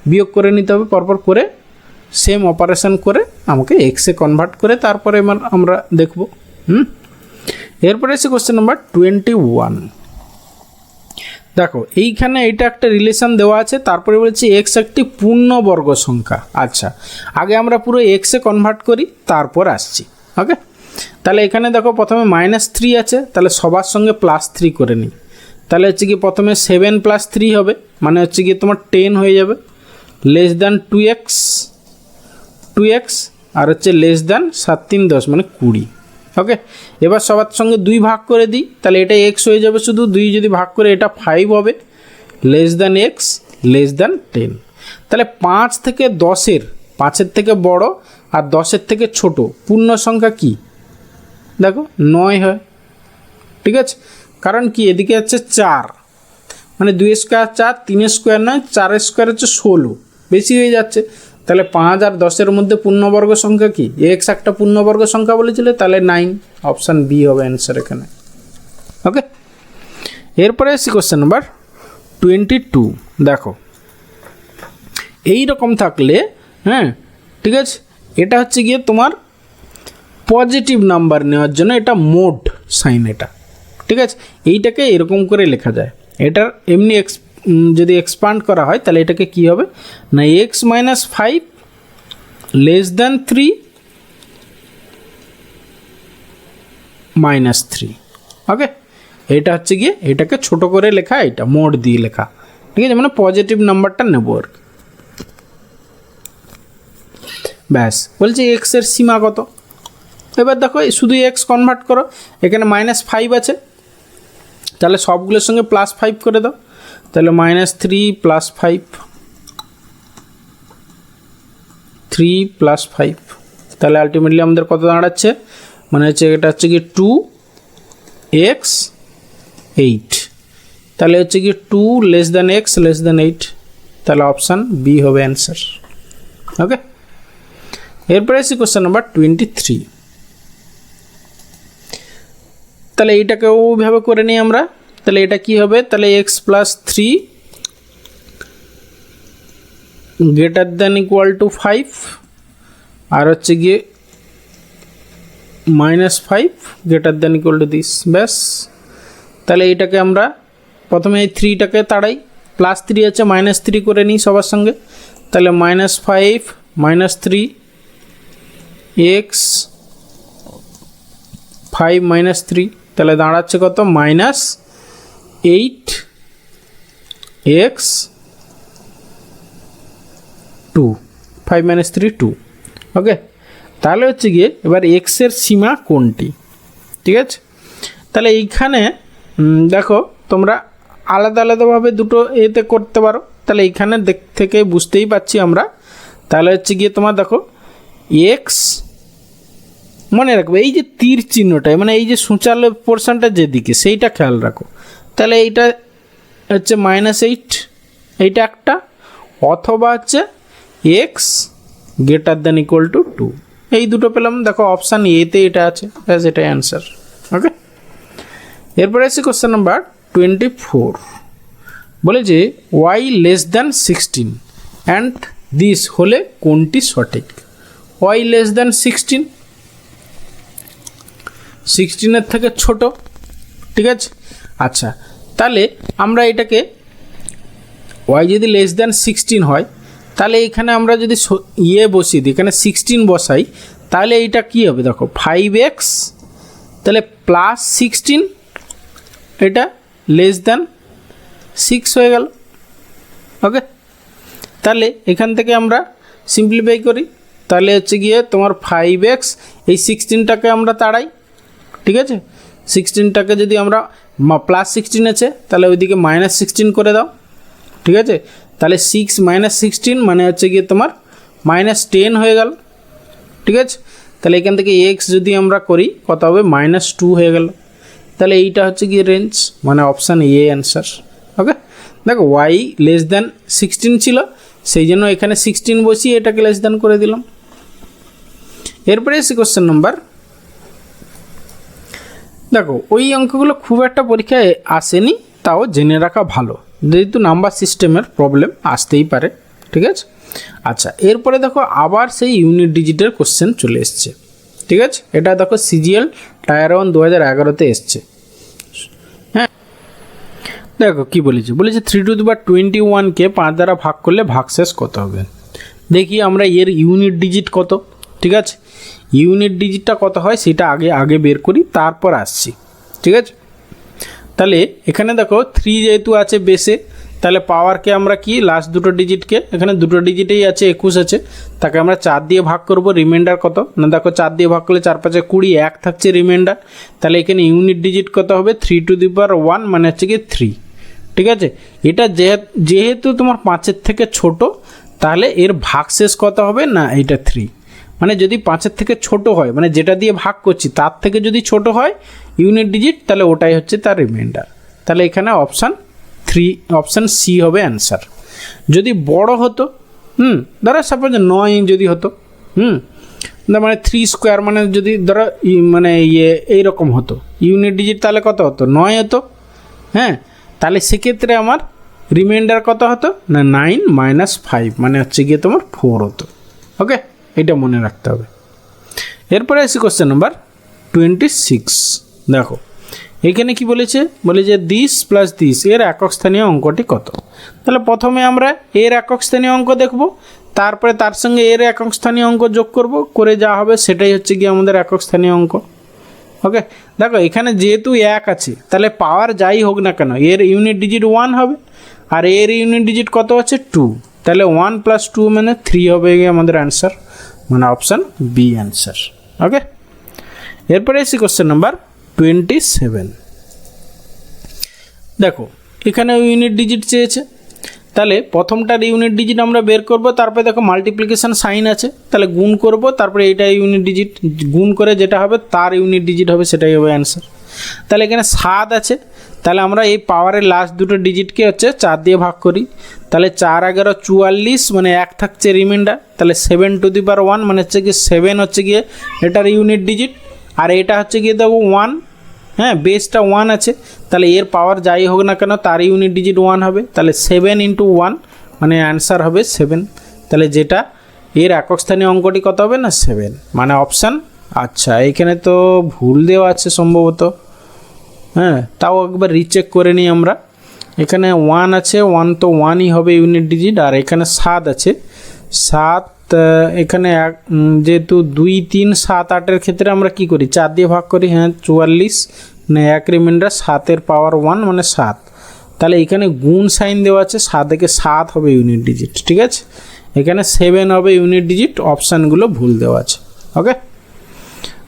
বিয়োগ করে নিতে হবে, পরপর করে সেম অপারেশন করে আমাকে এক্সে কনভার্ট করে তারপরে আমরা দেখব। এরপরে এসে কোশ্চেন নাম্বার 21। দেখো এইখানে এটা একটা রিলেশন দেওয়া আছে, তারপরে বলছে এক্স একটি পূর্ণবর্গ সংখ্যা। আচ্ছা, আগে আমরা পুরো এক্সে কনভার্ট করি তারপর আসছি। ওকে, তাহলে এখানে দেখো প্রথমে -3 আছে, তাহলে সবার সঙ্গে +3 করে নিই। তাহলে হচ্ছে কি প্রথমে 7 + 3 হবে, মানে হচ্ছে কি তোমার 10 হয়ে যাবে, লেস দ্যান 2x আর হচ্ছে লেস দ্যান 7 3 10 মানে 20। ওকে, এবার সবার সঙ্গে 2 ভাগ করে দিই, তাহলে এটা x হয়ে যাবে, শুধু 2 যদি ভাগ করে এটা 5 হবে, less than x less than 10। তাহলে 5 থেকে 10-এর 5-এর থেকে বড় আর 10-এর থেকে ছোট পূর্ণ সংখ্যা কি? দেখো 9 হয়। ঠিক আছে, কারণ কি এদিকে হচ্ছে 4, মানে 2 স্কোয়ার 4, 3 স্কোয়ার নয়, 4 স্কোয়ার হচ্ছে 16, বেশি হয়ে যাচ্ছে। তাহলে 5 আর 10-এর মধ্যে পূর্ণবর্গ সংখ্যা কি? x একটা পূর্ণবর্গ সংখ্যা বলেছিল, তাহলে 9, অপশান বি হবে অ্যান্সার এখানে। ওকে, এরপরে আসছি কোশ্চেন নাম্বার 22। দেখো এই রকম থাকলে, হ্যাঁ ঠিক আছে, এটা হচ্ছে গিয়ে তোমার পজিটিভ নাম্বার নেওয়ার জন্য এটা মোড সাইন, এটা ঠিক আছে, এইটাকে এরকম করে লেখা যায়। এটার এমনি যদি এক্সপান্ড করা হয় তাহলে এটাকে কি হবে না, x - 5 লেস দ্যান 3 -3। ওকে, এটা হচ্ছে গিয়ে এটাকে ছোট করে লেখা, এটা মোড দিয়ে লেখা, ঠিক আছে, মানে পজিটিভ নাম্বারটা নেব আর কি। ব্যাস, বলছে এক্স এর সীমা কত। এবার দেখো শুধু এক্স কনভার্ট করো, এখানে -5 আছে, তাহলে সবগুলোর সঙ্গে +5 করে দাও, তাহলে -3 + 5, 3 + 5, তাহলে আলটিমেটলি আমাদের কত দাঁড়াচ্ছে, মানে হচ্ছে এটা হচ্ছে কি 2x 8, তাহলে হচ্ছে কি 2 less than x less than 8, তাহলে অপশান বি হবে অ্যান্সার। ওকে, এরপরে আসি কোশ্চেন নাম্বার 23। তাহলে এইটাকে ওইভাবে করে নিই আমরা, তাহলে এটা কি হবে, তাহলে x + 3 > 5 আর হচ্ছে গিয়ে -5 > দিস। ব্যাস, তাহলে এইটাকে আমরা প্রথমে এই 3টাকে তাড়াই, +3 আছে -3 করে নিই সবার সঙ্গে, তাহলে -5 -3 x 5 - 3, তাহলে দাঁড়াচ্ছে কত, -8 x 2, 5 - 3 2। ওকে, তাহলে হচ্ছে গিয়ে এবার x এর সীমা কোনটি, ঠিক আছে। তাহলে এইখানে দেখো তোমরা আলাদা আলাদাভাবে দুটো এতে করতে পারো, তাহলে এইখানে থেকে বুঝতেই পারছি আমরা, তাহলে হচ্ছে গিয়ে তোমার দেখো x, মনে রাখবে এই যে তীর চিহ্নটা, মানে এই যে সূচালো পোর্শনটা যেদিকে সেইটা খেয়াল রাখো, তাহলে এইটা হচ্ছে -8, এইটা একটা, অথবা হচ্ছে x > 2, এই দুটো পেলাম। দেখো অপশান এতে এটা আছে, ব্যাস এটাই অ্যান্সার। ওকে, এরপরে আসি কোশ্চেন নাম্বার 24। বলে যে y < 16 অ্যান্ড দিস হলে কোনটি সঠিক? y < 16, 16-এর থেকে ছোট, ঠিক আছে। আচ্ছা, তাহলে আমরা এটাকে y যদি < 16 হয়, তাহলে এখানে আমরা যদি বসিয়ে দিই, এখানে 16 বসাই, তাহলে এইটা কি হবে, দেখো 5x, তাহলে +16, এটা <6 হয়ে গেল। ওকে, তাহলে এখান থেকে আমরা সিম্পলিফাই করি, তাহলে হচ্ছে গিয়ে তোমার 5x, এই 16টাকে আমরা তাড়াই, ঠিক আছে, 16টাকে যদি আমরা +16 আছে, তাহলে ওইদিকে -16 করে দাও, ঠিক আছে, তাহলে 6 - 16 মানে হচ্ছে গিয়ে তোমার -10 হয়ে গেল, ঠিক আছে। তাহলে এখান থেকে x যদি আমরা করি কত হবে, -2 হয়ে গেল, তাহলে এইটা হচ্ছে গিয়ে রেঞ্জ, মানে অপশান এ অ্যান্সার। ওকে, দেখো y < 16 ছিল, সেই জন্য এখানে 16 বসিয়ে এটাকে লেস করে দিলাম। এরপরে এসে কোশ্চেন নাম্বার, দেখো ওই অঙ্কগুলো খুব একটা পরীক্ষায় আসেনি, তাও জেনে রাখা ভালো, যেহেতু নাম্বার সিস্টেমের প্রবলেম আসতেই পারে, ঠিক আছে। আচ্ছা, এরপরে দেখো আবার সেই ইউনিট ডিজিটের কোশ্চেন চলে এসছে, ঠিক আছে। এটা দেখো সিজিএল টায়ার 1 2011-তে এসছে। হ্যাঁ, দেখো কি বলেছে, 3^21কে 5 দ্বারা ভাগ করলে ভাগশেষ কত হবে। দেখি আমরা এর ইউনিট ডিজিট কত, ঠিক আছে। ইউনিট ডিজিটটা কত হয় সেটা আগে বের করি, তারপর আসছি, ঠিক আছে। তাহলে এখানে দেখো 3 যেহেতু আছে বেসে, তাহলে পাওয়ারকে আমরা কি লাস্ট দুটো ডিজিটকে, এখানে দুটো ডিজিটেই আছে 21 আছে, তাকে আমরা 4 দিয়ে ভাগ করব। রিমাইন্ডার কত না, দেখো 4 দিয়ে ভাগ করলে 4 5 20, 1 থাকছে রিমাইন্ডার। তাহলে এখানে ইউনিট ডিজিট কত হবে 3 টু দি পাওয়ার 1, মানে হচ্ছে কি 3, ঠিক আছে। এটা যেহেতু তোমার 5-এর থেকে ছোট, তাহলে এর ভাগশেষ কত হবে না, এইটা 3, মানে যদি 5-এর থেকে ছোট হয়, মানে যেটা দিয়ে ভাগ করছি তার থেকে যদি ছোট হয় ইউনিট ডিজিট, তাহলে ওটাই হচ্ছে তার রিমাইন্ডার। তাহলে এখানে অপশান সি হবে অ্যান্সার। যদি বড় হতো, ধরো সাপোজ 9 যদি হতো, মানে 3 স্কোয়ার, মানে যদি ধরো মানে এইরকম হতো ইউনিট ডিজিট, তাহলে কত হতো 9 হতো, হ্যাঁ। তাহলে সেক্ষেত্রে আমার রিমাইন্ডার কত হতো না 9 - 5, মানে হচ্ছে গিয়ে তোমার 4 হতো। ওকে, এটা মনে রাখতে হবে। এরপরে আসি কোশ্চেন নাম্বার 26। দেখো এখানে কি বলেছে, বলে যে দিস প্লাস দিস এর একক স্থানীয় অঙ্কটি কত। তাহলে প্রথমে আমরা এর একক স্থানীয় অঙ্ক দেখব, তারপরে তার সঙ্গে এর একক স্থানীয় অঙ্ক যোগ করব, করে যা হবে সেটাই হচ্ছে গিয়ে আমাদের একক স্থানীয় অঙ্ক। ওকে, দেখো এখানে যেহেতু 1 আছে, তাহলে পাওয়ার যাই হোক না কেন এর ইউনিট ডিজিট 1 হবে, আর এর ইউনিট ডিজিট কত আছে 2, তাহলে 1 + 2 মানে 3 হবে গিয়ে আমাদের অ্যান্সার, মানে অপশান বি অ্যান্সার। ওকে, এরপরে এসি কোশ্চেন নাম্বার 27। দেখো এখানে ইউনিট ডিজিট চেয়েছে, তাহলে প্রথমটার ইউনিট ডিজিট আমরা বের করব, তারপরে দেখো মাল্টিপ্লিকেশন সাইন আছে, তাহলে গুণ করব, তারপরে এইটা ইউনিট ডিজিট গুণ করে যেটা হবে তার ইউনিট ডিজিট হবে, সেটাই হবে অ্যান্সার। তাহলে এখানে 7 আছে, তাহলে আমরা এই পাওয়ারের লাস্ট দুটো ডিজিটকে হচ্ছে 4 দিয়ে ভাগ করি, তাহলে 4 × 11 = 44, মানে 1 থাকছে রিমাইন্ডার, তাহলে 7 টু দি পাওয়ার 1, মানে হচ্ছে কি 7 হচ্ছে গিয়ে এটার ইউনিট ডিজিট, আর এটা হচ্ছে গিয়ে দেখো 1, হ্যাঁ, বেসটা 1 আছে, তাহলে এর পাওয়ার যাই হোক না কেন তার ইউনিট ডিজিট 1 হবে, তাহলে 7 × 1, মানে অ্যান্সার হবে 7। তাহলে যেটা এর একক স্থানীয় অঙ্কটি কত হবে না 7, মানে অপশান। আচ্ছা, এখানে তো ভুল দেওয়া আছে সম্ভবত, হ্যাঁ, তাও একবার রিচেক করে নিই আমরা। এখানে 1 আছে, 1 তো 1ই হবে ইউনিট ডিজিট, আর এখানে 7 আছে, 7 এখানে যেহেতু 2 3 7 8-এর ক্ষেত্রে আমরা কি করি 4 দিয়ে ভাগ করি, হ্যাঁ 44, মানে 1 রিমাইন্ডার, 7-এর পাওয়ার 1 মানে 7, তাহলে এখানে গুণ সাইন দেওয়া আছে, 7 থেকে 7 হবে ইউনিট ডিজিট, ঠিক আছে। এখানে 7 হবে ইউনিট ডিজিট, অপশানগুলো ভুল দেওয়া আছে। ওকে,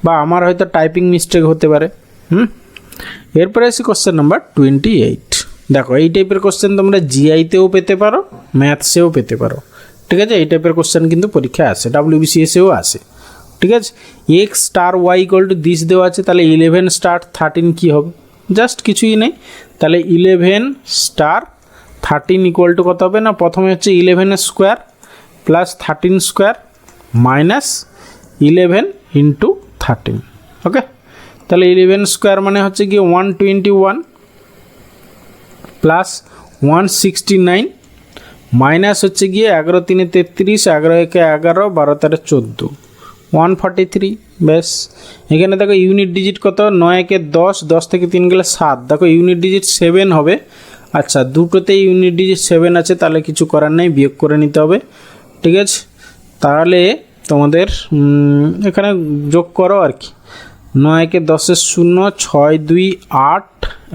বা আমার হয়তো টাইপিং মিস্টেক হতে পারে। এরপরে আসি কোশ্চেন নাম্বার 28। দেখো এই টাইপের কোশ্চেন তোমরা জিআইতেও পেতে পারো, ম্যাথসেও পেতে পারো, ঠিক আছে। এই টাইপের কোশ্চেন কিন্তু পরীক্ষায় আসে, WBCSেও আসে, ঠিক আছে। x * y = দিস দেওয়া আছে, তাহলে 11 * 13 কী হবে, জাস্ট কিছুই নেই, তাহলে 11 * 13 = কত হবে না, প্রথমে হচ্ছে 11 স্কোয়ার প্লাস 13 স্কোয়ার মাইনাস 11 × 13। ওকে, তাহলে 11 স্কোয়ার মানে হচ্ছে গিয়ে 121 প্লাস 169 মাইনাস হচ্ছে গিয়ে 11 × 3 = 33, 11 × 1 = 11, 12 × 13 = 14, 143। বেশ, এখানে দেখো ইউনিট ডিজিট কত, 9 × 1 = 10, 10 থেকে 3 গেলে 7, দেখো ইউনিট ডিজিট 7 হবে। আচ্ছা, দুটোতেই ইউনিট ডিজিট 7 আছে, তাহলে কিছু করার নেই, বিয়োগ করে নিতে হবে, ঠিক আছে। তাহলে তোমাদের এখানে যোগ করো আর কি, 9 × 1 = 10, 0, 6 2 8,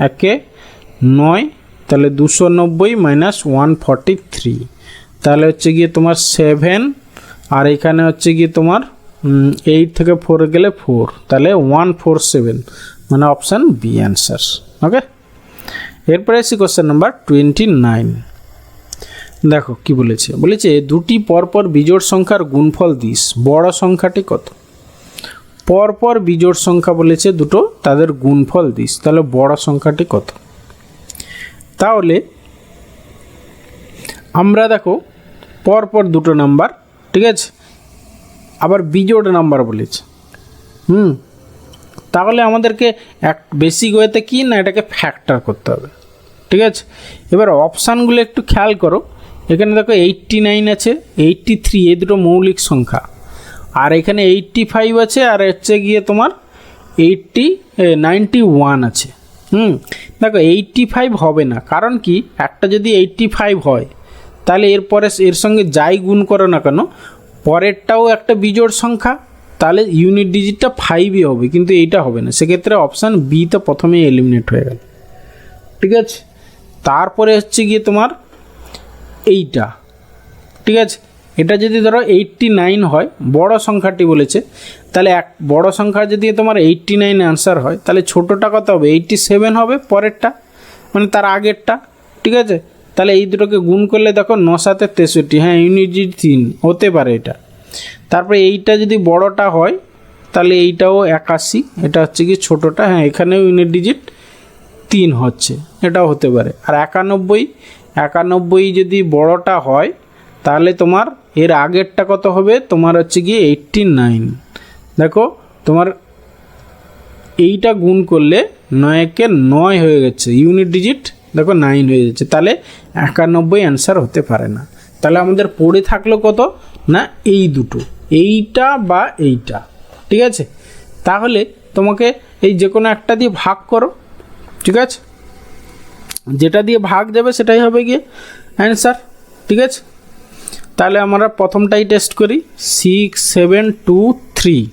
1 9, তাহলে 290 মাইনাস 143, তাহলে হচ্ছে গিয়ে তোমার 7, আর এখানে হচ্ছে গিয়ে তোমার 8 থেকে 4 গেলে 4, তাহলে 147, মানে অপশান বি অ্যান্সার। ওকে, এরপরে আসি কোশ্চেন নাম্বার 29। দেখো কি বলেছে, বলেছে দুটি পরপর বিজোড় সংখ্যার গুণফল দিস, বড় সংখ্যাটি কত। পরপর বিজোড় সংখ্যা বলেছে দুটো, তাদের গুণফল দিস, তাহলে বড় সংখ্যাটি কত। তাহলে আমরা দেখো পরপর দুটো নাম্বার, ঠিক আছে, আবার বিজোড় নাম্বার বলেছে, তাহলে আমাদেরকে এক বেসিক ওয়েতে কি না এটাকে ফ্যাক্টর করতে হবে, ঠিক আছে। এবার অপশানগুলো একটু খেয়াল করো, এখানে দেখো 89 আছে, 83, এই দুটো মৌলিক সংখ্যা, আর এখানে 85 আছে, আর হচ্ছে গিয়ে তোমার 91 আছে। দেখো 85 হবে না, কারণ কি একটা যদি 85 হয় তাহলে এরপরে এর সঙ্গে যাই গুণ করো না কেন পরেরটাও একটা বিজোড় সংখ্যা, তাহলে ইউনিট ডিজিটটা 5ই হবে, কিন্তু এইটা হবে না, সেক্ষেত্রে অপশান বিতে প্রথমেই এলিমিনেট হয়ে গেল। ঠিক আছে, তারপরে হচ্ছে গিয়ে তোমার এইটা। ঠিক আছে, এটা যদি ধরো 89 হয়, বড় সংখ্যাটি বলেছে, তাহলে এক বড় সংখ্যা যদি তোমার 89 অ্যান্সার হয়, তাহলে ছোটোটা কত হবে? 87 হবে পরেরটা, মানে তার আগেরটা। ঠিক আছে, তাহলে এই দুটোকে গুণ করলে দেখো 9 7 63, হ্যাঁ ইউনিট ডিজিট 3 হতে পারে এটা। তারপরে এইটা যদি বড়টা হয় তাহলে এইটাও 81, এটা হচ্ছে কি ছোটোটা, হ্যাঁ এখানেও ইউনিট ডিজিট 3 হচ্ছে, এটাও হতে পারে। আর 91 যদি বড়টা হয় তাহলে তোমার এর আগেরটা কত হবে? তোমার হচ্ছে গিয়ে 89। দেখো তোমার এইটা গুণ করলে 9 × 9 হয়ে গেছে, ইউনিট ডিজিট দেখো 9 হয়ে যাচ্ছে, তাহলে 91 অ্যান্সার হতে পারে না। তাহলে আমাদের পড়ে থাকলো কত না, এই দুটো, এইটা বা এইটা। ঠিক আছে, তাহলে তোমাকে এই যে কোনো একটা দিয়ে ভাগ করো। ঠিক আছে, যেটা দিয়ে ভাগ যাবে সেটাই হবে গিয়ে অ্যান্সার। ঠিক আছে, তাহলে আমরা প্রথমটাই টেস্ট করি, 6 7 2 3।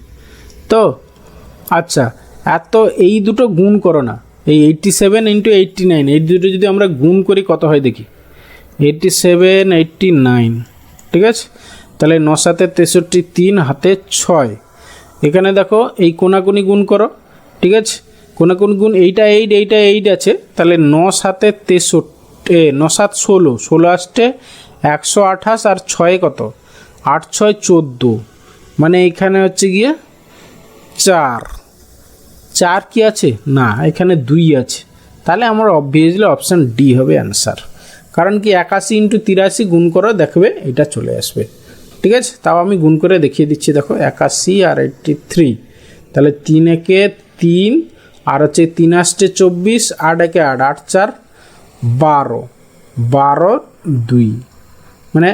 তো আচ্ছা, এত এই দুটো গুণ করো না, এই 87 × 89, এই দুটো যদি আমরা গুণ করি কত হয় দেখি, 87 89। ঠিক আছে, তাহলে 9 7 63, 3 হাতে 6। এখানে দেখো এই কোনাকুনি গুণ করো। ঠিক আছে, কোনাকুনি গুণ, এইটা 8 এইটা 8 আছে, তাহলে 9 7 63, 9 7 16, 16 আসতে 128, আর 6 কত, 8 6 14, মানে এখানে হচ্ছে গিয়ে 4 কি আছে না, এখানে 2 আছে, তাহলে আমার অবভিয়াসলি অপশান ডি হবে অ্যান্সার। কারণ কি 81 × 83 গুণ করো, দেখবে এটা চলে আসবে। ঠিক আছে, তাও আমি গুণ করে দেখিয়ে দিচ্ছি, দেখো 81 আর 83, তাহলে 3 একে 3, আর হচ্ছে 3 আসছে 24, 8 একে 8, 8 4 12, 12 2, মানে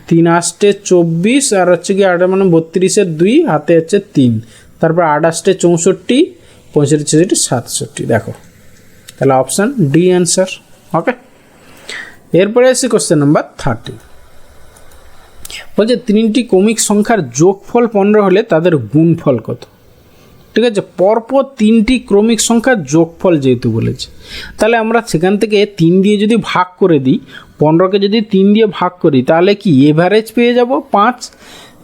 3 আসছে 24, আর হচ্ছে কি 8 মানে 32 2 হাতে হচ্ছে 3, তারপর 8 আসছে 64, 65 66 67, দেখো তাহলে অপশান ডি অ্যান্সার। ওকে, এরপরে আসছে কোশ্চেন নাম্বার 30। বলছে 3টি ক্রমিক সংখ্যার যোগফল 15 হলে তাদের গুণফল কত? ঠিক আছে, পরপর 3টি ক্রমিক সংখ্যার যোগফল যেহেতু বলেছে, তাহলে আমরা সেখান থেকে 3 দিয়ে যদি ভাগ করে দিই, 15কে যদি 3 দিয়ে ভাগ করি তাহলে কি এভারেজ পেয়ে যাব 5।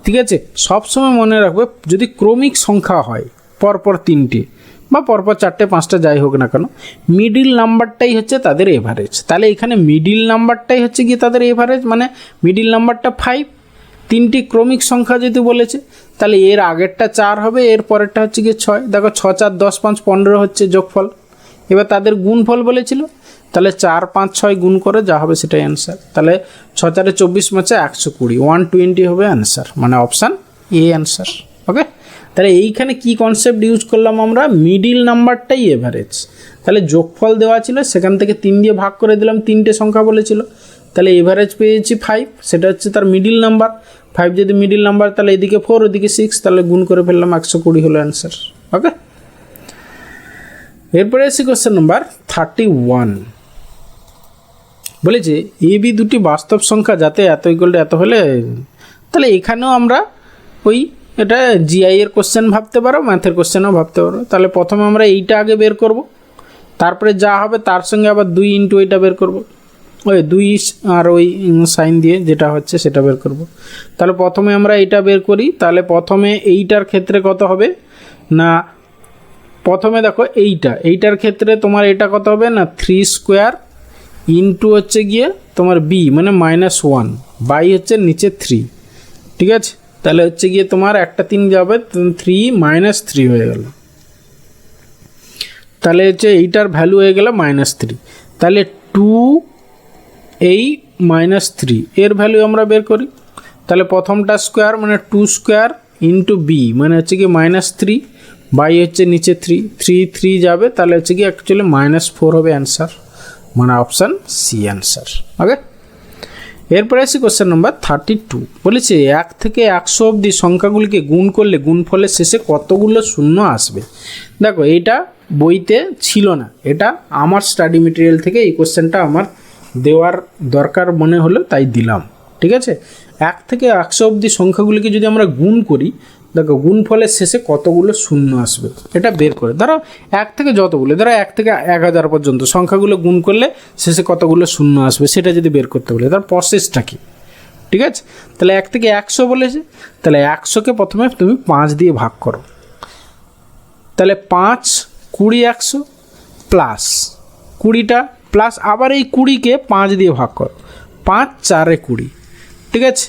ঠিক আছে, সবসময় মনে রাখবে যদি ক্রমিক সংখ্যা হয় পরপর 3টে বা পরপর 4টে 5টা যাই হোক না কেন, মিডিল নাম্বারটাই হচ্ছে তাদের এভারেজ। তাহলে এখানে মিডিল নাম্বারটাই হচ্ছে গিয়ে তাদের এভারেজ, মানে মিডিল নাম্বারটা 5। 3টি ক্রমিক সংখ্যা যদি বলেছে, তাহলে এর আগেরটা 4 হবে, এর পরেরটা হচ্ছে গিয়ে 6। দেখো 6 4 10 5 15 হচ্ছে যোগফল। এবার তাদের গুণফল বলেছিল, তাহলে 4 5 6 গুণ করে যা হবে সেটাই অ্যান্সার। তাহলে 6 4 24 মাসে 120, 120 হবে অ্যান্সার, মানে অপশান এ অ্যান্সার। ওকে, তাহলে এইখানে কি কনসেপ্ট ইউজ করলাম আমরা, মিডিল নাম্বারটাই এভারেজ। তাহলে যোগফল দেওয়া ছিল, সেখান থেকে 3 দিয়ে ভাগ করে দিলাম, 3টে সংখ্যা বলেছিল, তাহলে এভারেজ পেয়েছি 5, সেটা হচ্ছে তার মিডিল নাম্বার। 5 যদি মিডিল নাম্বার, তাহলে এদিকে 4 ওদিকে 6, তাহলে গুণ করে ফেললাম, 120 হলো অ্যান্সার। ওকে, এরপরে এসে কোশ্চেন নাম্বার 31। বলেছে এ বি দুটি বাস্তব সংখ্যা যাতে এত ইকুয়াল টু এত হলে, তাহলে এখানেও আমরা ওই এটা জিআই এর কোশ্চেন ভাবতে পারো, ম্যাথের কোশ্চেনও ভাবতে পারো। তাহলে প্রথমে আমরা এইটা আগে বের করব, তারপরে যা হবে তার সঙ্গে আবার 2 × এইটা বের করব, ওই 2 আর ওই সাইন দিয়ে যেটা হচ্ছে সেটা বের করব। তাহলে প্রথমে আমরা এইটা বের করি, তাহলে প্রথমে এইটার ক্ষেত্রে কত হবে না, প্রথমে দেখো এইটার ক্ষেত্রে তোমার এটা কত হবে না, 3² ইন্টু হচ্ছে গিয়ে তোমার বি মানে -1 বাই হচ্ছে নিচে 3। ঠিক আছে, তাহলে হচ্ছে গিয়ে তোমার একটা 3 যাবে, 3 -3 হয়ে গেল। তাহলে হচ্ছে এইটার ভ্যালু হয়ে গেল -3, তাহলে 2 এই -3 এর ভ্যালু আমরা বের করি। তাহলে প্রথমটা স্কোয়ার মানে 2² ইন্টু বি মানে হচ্ছে কি -3 বাই হচ্ছে নিচে 3 যাবে, তাহলে হচ্ছে কি অ্যাকচুয়ালি -4 হবে অ্যান্সার, মানে অপশান সি অ্যান্সার। ওকে, এরপরে আসি কোশ্চেন নাম্বার 32। বলেছে 1 থেকে 100 অবধি সংখ্যাগুলিকে গুণ করলে গুণফলের শেষে কতগুলো শূন্য আসবে। দেখো এইটা বইতে ছিল না, এটা আমার স্টাডি মেটেরিয়াল থেকে এই কোশ্চেনটা আমার দেওয়ার দরকার মনে হলো তাই দিলাম। ঠিক আছে, 1 থেকে 100 অবধি সংখ্যাগুলিকে যদি আমরা গুণ করি, দেখো গুণফলের শেষে কতগুলো শূন্য আসবে এটা বের করে, ধরো 1 থেকে যতগুলো, ধরো 1 থেকে 1000 পর্যন্ত সংখ্যাগুলো গুণ করলে শেষে কতগুলো শূন্য আসবে সেটা যদি বের করতে বলে, তার প্রসেসটা কি, ঠিক আছে। তাহলে 1 থেকে 100 বলেছে, তাহলে 100কে প্রথমে তুমি 5 দিয়ে ভাগ করো, তাহলে 5 20 100 প্লাস 20টা প্লাস আবার এই 20কে 5 দিয়ে ভাগ করো, 5 4 20, ঠিক আছে।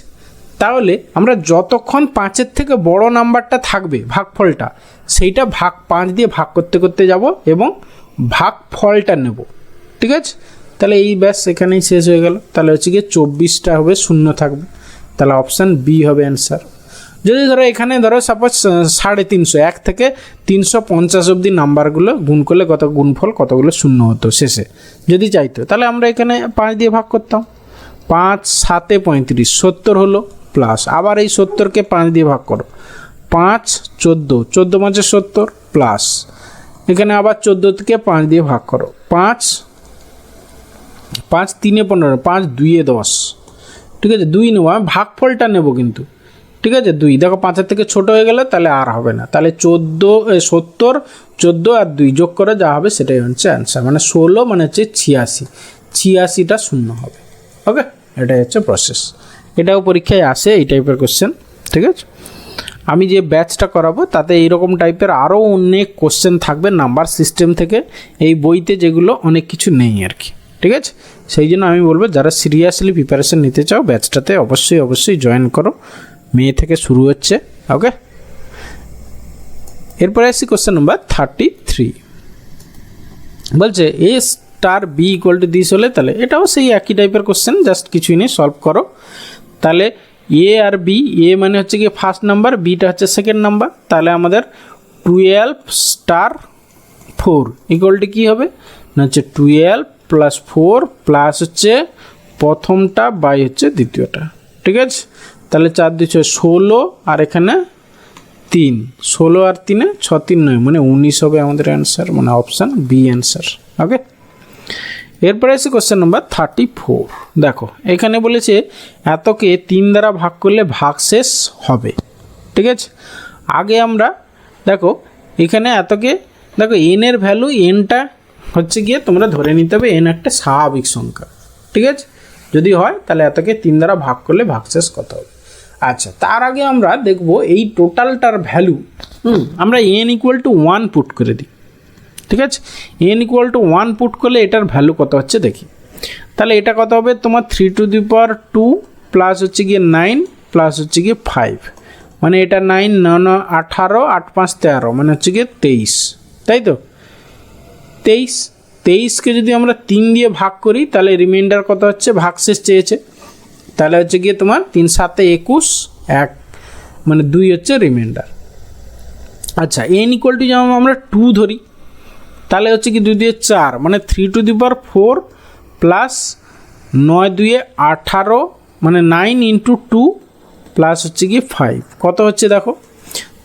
তাহলে আমরা যতক্ষণ 5-এর থেকে বড় নাম্বারটা থাকবে ভাগফলটা, সেইটা ভাগ 5 দিয়ে ভাগ করতে করতে যাব এবং ভাগফলটা নেব, ঠিক আছে। তাহলে এই ব্যাস এখানেই শেষ হয়ে গেল। তাহলে হচ্ছে গিয়ে 24টা হবে, শূন্য থাকবে, তাহলে অপশান বি হবে অ্যান্সার। যদি ধরো এখানে ধরো সাপোজ 350, 1 থেকে 350 অবধি নাম্বারগুলো গুণ করলে কত গুণফল কতগুলো শূন্য হতো শেষে যদি চাইতো, তাহলে আমরা এখানে 5 দিয়ে ভাগ করতাম, 5 7 35 70 হলো, প্লাস আবার এই 70কে 5 দিয়ে ভাগ করো, 5 14 14 5 70 প্লাস এখানে আবার 14 থেকে 5 দিয়ে ভাগ করো, 5 5 3 15 5 2 10, ঠিক আছে। 2 নেবো, আমি ভাগফলটা নেব কিন্তু, ঠিক আছে। 2 দেখো 5-এর থেকে ছোট হয়ে গেলে তাহলে আর হবে না, তাহলে 70 14 আর 2 যোগ করে যা হবে সেটাই হচ্ছে অ্যান্সার, মানে 16 মানে হচ্ছে 86টা শূন্য হবে। ওকে, এটাই হচ্ছে প্রসেস। এটাও পরীক্ষায় আসে এই টাইপের কোশ্চেন, ঠিক আছে। আমি যে ব্যাচটা করাবো তাতে এইরকম টাইপের আরও অনেক কোশ্চেন থাকবে নাম্বার সিস্টেম থেকে, এই বইতে যেগুলো অনেক কিছু নেই আর কি, ঠিক আছে। সেই জন্য আমি বলবো যারা সিরিয়াসলি প্রিপারেশন নিতে চাও ব্যাচটাতে অবশ্যই জয়েন করো, মে থেকে শুরু হচ্ছে। ওকে, এরপরে আসছি কোশ্চেন নাম্বার 33, বলছে a star b equal to this হলে, তাহলে এটাও সেই একই টাইপের কোশ্চেন, জাস্ট কিছুই নেই, সলভ করো। তাহলে এ আর বি, এ মানে হচ্ছে কি ফার্স্ট নাম্বার, বিটা হচ্ছে সেকেন্ড নাম্বার, তাহলে আমাদের 12 স্টার 4 ইকুয়াল টু কী হবে না হচ্ছে 12 প্লাস 4 প্লাস হচ্ছে প্রথমটা বাই হচ্ছে দ্বিতীয়টা, ঠিক আছে। তাহলে 4 2 6 16 আর এখানে 3, 16 আর 3 6 3 9 মানে 19 হবে আমাদের অ্যান্সার, মানে অপশান বি অ্যান্সার। ওকে, এরপরে আছে কোশ্চেন নাম্বার 34। দেখো এখানে বলেছে এতকে 3 দ্বারা ভাগ করলে ভাগশেষ হবে, ঠিক আছে। আগে আমরা দেখো এখানে এতকে দেখো এন এর ভ্যালু, এনটা হচ্ছে গিয়ে তোমরা ধরে নিতে হবে এন একটা স্বাভাবিক সংখ্যা, ঠিক আছে। যদি হয় তাহলে এতকে 3 দ্বারা ভাগ করলে ভাগশেষ কত হবে। আচ্ছা, তার আগে আমরা দেখব এই টোটালটার ভ্যালু, আমরা এন ইকুয়াল টু 1 পুট করে দিই, ঠিক আছে। এন ইকুয়াল টু 1 পুট করলে এটার ভ্যালু কত হচ্ছে দেখি। তাহলে এটা কত হবে তোমার 3 টু দি পাওয়ার 2 প্লাস হচ্ছে গিয়ে 9 প্লাস হচ্ছে গিয়ে 5, মানে এটা 9 9 18 8 5 13 মানে হচ্ছে গিয়ে 23, তাই তো। 23কে যদি আমরা 3 দিয়ে ভাগ করি তাহলে রিমাইন্ডার কত হচ্ছে, ভাগশেষ চেয়েছে, তাহলে হচ্ছে গিয়ে তোমার 3 7 21 1 মানে 2 হচ্ছে রিমাইন্ডার। আচ্ছা, এন ইকুয়াল টু যেমন আমরা 2 ধরি, তাহলে হচ্ছে কি 2 দিয়ে 4 মানে 3 টু দি পাওয়ার 4 প্লাস 9 2 18 মানে 9 ইন্টু 2 প্লাস হচ্ছে কি 5 কত হচ্ছে দেখো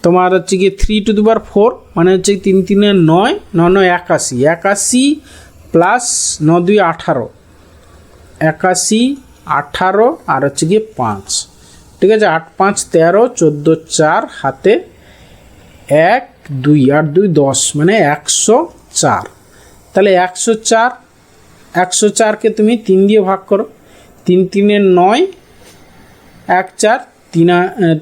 তোমার হচ্ছে কি 3 টু দি পাওয়ার 4 মানে হচ্ছে 3 3 9 9 9 81 প্লাস 9 2 18 81 18 আর হচ্ছে গিয়ে 5, ঠিক আছে। 8 5 13 14 4 হাতে 1 2 8 2 10 মানে 104। তাহলে 104কে তুমি 3 দিয়ে ভাগ করো, 3 3 9 1 4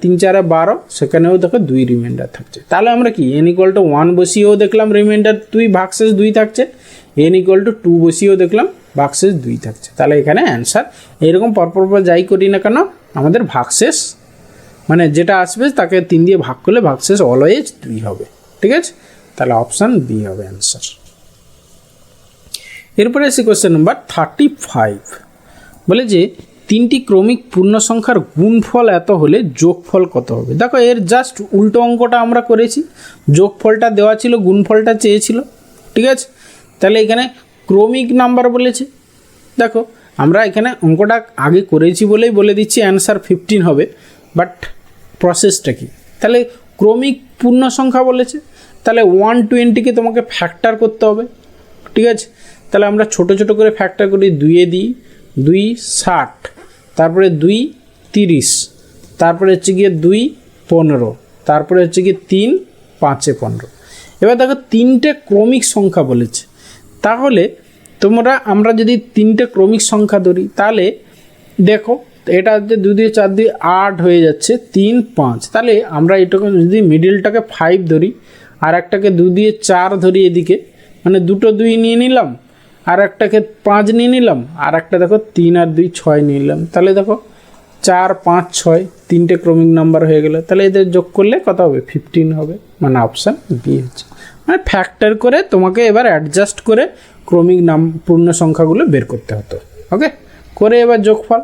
3 4 12, সেখানেও দেখো 2 রিমাইন্ডার থাকছে। তাহলে আমরা কি এন ইকুয়াল টু 1 বসিয়েও দেখলাম রিমাইন্ডার 2 ভাগশেষ 2 থাকছে, এন ইকুয়াল টু 2 বসিয়েও দেখলাম ভাগশেষ 2 থাকছে। তাহলে এখানে অ্যান্সার এরকম পরপর যাই করি না কেন আমাদের ভাগশেষ মানে যেটা আসবে তাকে 3 দিয়ে ভাগ করলে ভাগশেষ অলওয়েজ 2 হবে, ঠিক আছে। তাহলে অপশান বি হবে অ্যান্সার। এরপরে আসি কোশ্চেন নাম্বার 35, বলে যে 3টি ক্রমিক পূর্ণ সংখ্যার গুণফল এত হলে যোগফল কত হবে। দেখো এর জাস্ট উল্টো অঙ্কটা আমরা করেছি, যোগফলটা দেওয়া ছিল, গুণফলটা চেয়েছিল, ঠিক আছে। তাহলে এখানে ক্রমিক নাম্বার বলেছে, দেখো আমরা এখানে অঙ্কটা আগে করেছি বলেই বলে দিচ্ছি অ্যান্সার 15 হবে, বাট প্রসেসটা কি, তাহলে ক্রমিক পূর্ণ সংখ্যা বলেছে, তাহলে 120কে তোমাকে ফ্যাক্টর করতে হবে, ঠিক আছে। তাহলে আমরা ছোট ছোট করে ফ্যাক্টর করি, 2 এ দিই 2 60, তারপরে 2 30, তারপরে হচ্ছে গিয়ে 2 15, তারপরে হচ্ছে গিয়ে 3 5 15। এবার দেখো তিনটে ক্রমিক সংখ্যা বলেছে, তাহলে আমরা যদি তিনটে ক্রমিক সংখ্যা ধরি তাহলে দেখো এটা হচ্ছে 2 দিয়ে 4 দিয়ে 8 হয়ে যাচ্ছে, 3 5, তাহলে আমরা এটাকে যদি মিডিলটাকে 5 ধরি আর একটাকে 2 দিয়ে 4 ধরি এদিকে, মানে দুটো 2 নিয়ে নিলাম, আর একটাকে 5 নিয়ে নিলাম, আর একটা দেখো 3 আর 2 6 নিয়ে নিলাম, তাহলে দেখো 4 5 6 তিনটে ক্রমিক নাম্বার হয়ে গেল। তাহলে এদের যোগ করলে কত হবে? 15 হবে, মানে অপশান বি হচ্ছে। মানে ফ্যাক্টর করে তোমাকে এবার অ্যাডজাস্ট করে ক্রমিক পূর্ণ সংখ্যাগুলো বের করতে হতো। ওকে, করে এবার যোগফল।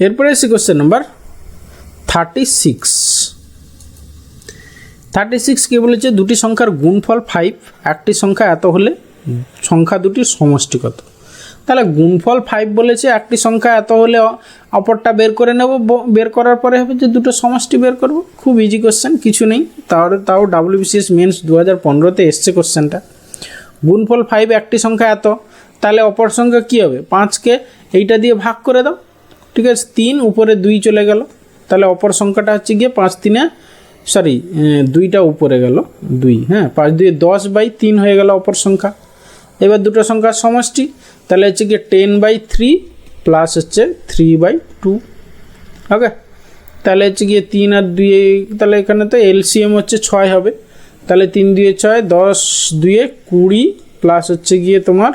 এরপরে এসে কোশ্চেন নাম্বার 36 কি বলেছে? দুটি সংখ্যার গুণফল 5, একটি সংখ্যা এত হলে সংখ্যা দুটির সমষ্টি কত? তাহলে গুণফল 5 বলেছে, একটি সংখ্যা এত হলে অপরটা বের করে নেব, বের করার পরে হবে যে দুটো সমষ্টি বের করব। খুব ইজি কোশ্চেন, কিছু নেই। তাও WBCS মেন্স 2015-তে এসছে কোশ্চেনটা। গুণফল 5, একটি সংখ্যা এত, তাহলে অপর সংখ্যা কী হবে? 5কে এইটা দিয়ে ভাগ করে দাও, ঠিক আছে? 3 উপরে 2 চলে গেল, তাহলে অপর সংখ্যাটা হচ্ছে গিয়ে 5 3 2টা উপরে গেল 2, হ্যাঁ 5 2 10/3 হয়ে গেল অপর সংখ্যা। এবার দুটো সংখ্যার সমষ্টি, তাহলে হচ্ছে গিয়ে 10/3 প্লাস হচ্ছে 3/2। ওকে, তাহলে হচ্ছে গিয়ে 3 আর 2, তাহলে এখানে তো LCM হচ্ছে 6 হবে, তাহলে 3 2 6, 10 2 20 প্লাস হচ্ছে গিয়ে তোমার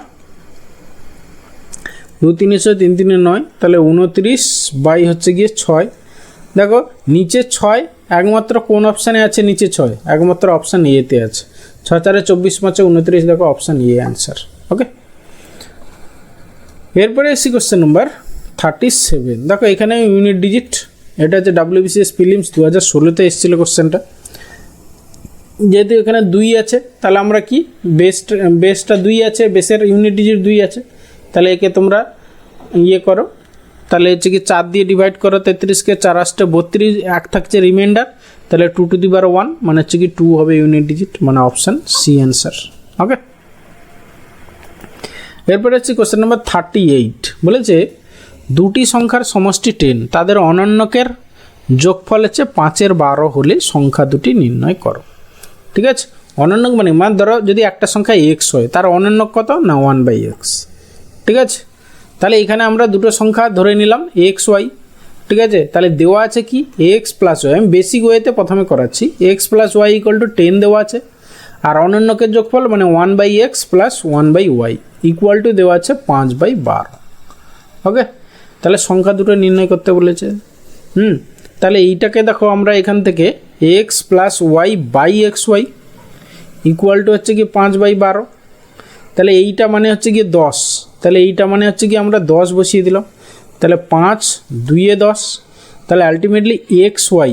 2 3 3 3 9, তাহলে 29 হচ্ছে গিয়ে 6। দেখো নিচে 6 একমাত্র কোন অপশানে আছে? নিচে 6 একমাত্র অপশান এতে আছে। 6 4 24 5 29, দেখো অপশান এ অ্যান্সার। ওকে, এরপরে এসি কোশ্চেন নাম্বার 37। দেখো এখানে ইউনিট ডিজিট, এটা হচ্ছে WBCS প্রিলিমস 2016-তে এসেছিলো কোশ্চেনটা। যেহেতু এখানে 2 আছে, তাহলে আমরা কি বেসটা 2 আছে, বেসের ইউনিট ডিজিট 2 আছে, তাহলে একে তোমরা ইয়ে করো, তাহলে হচ্ছে কি 4 দিয়ে ডিভাইড করো 33কে, 4 8 32, 1 থাকছে রিমাইন্ডার, তাহলে 2 টু দি পাওয়ার 1, মানে হচ্ছে কি 2 হবে ইউনিট ডিজিট, মানে অপশান সি অ্যান্সার। ওকে, এরপরে হচ্ছে কোশ্চেন নাম্বার 38 বলেছে দুটি সংখ্যার সমষ্টি 10, তাদের অনন্যকের যোগফল হচ্ছে 5-এর 12 হলে সংখ্যা দুটি নির্ণয় করো। ঠিক আছে, অনন্যক মানে ধরো যদি একটা সংখ্যা x হয়, তার অনন্যক কত? না 1/x। ঠিক আছে, তাহলে এখানে আমরা দুটো সংখ্যা ধরে নিলাম x y। ঠিক আছে, তাহলে দেওয়া আছে কি x প্লাস y, আমি বেসিক ওয়েতে প্রথমে করাচ্ছি। x plus y equal to 10 দেওয়া আছে, আর অনন্যকের যোগফল মানে 1/x plus 1/y equal to দেওয়া আছে 5/12। ওকে, তাহলে সংখ্যা দুটো নির্ণয় করতে বলেছে। তাহলে এইটাকে দেখো আমরা এখান থেকে x plus y by xy equal to হচ্ছে কি 5/12, তাহলে এইটা মানে হচ্ছে গিয়ে 10, তাহলে এইটা মানে হচ্ছে কি আমরা 10 বসিয়ে দিলাম, তাহলে 5 2 10, তাহলে আলটিমেটলি xy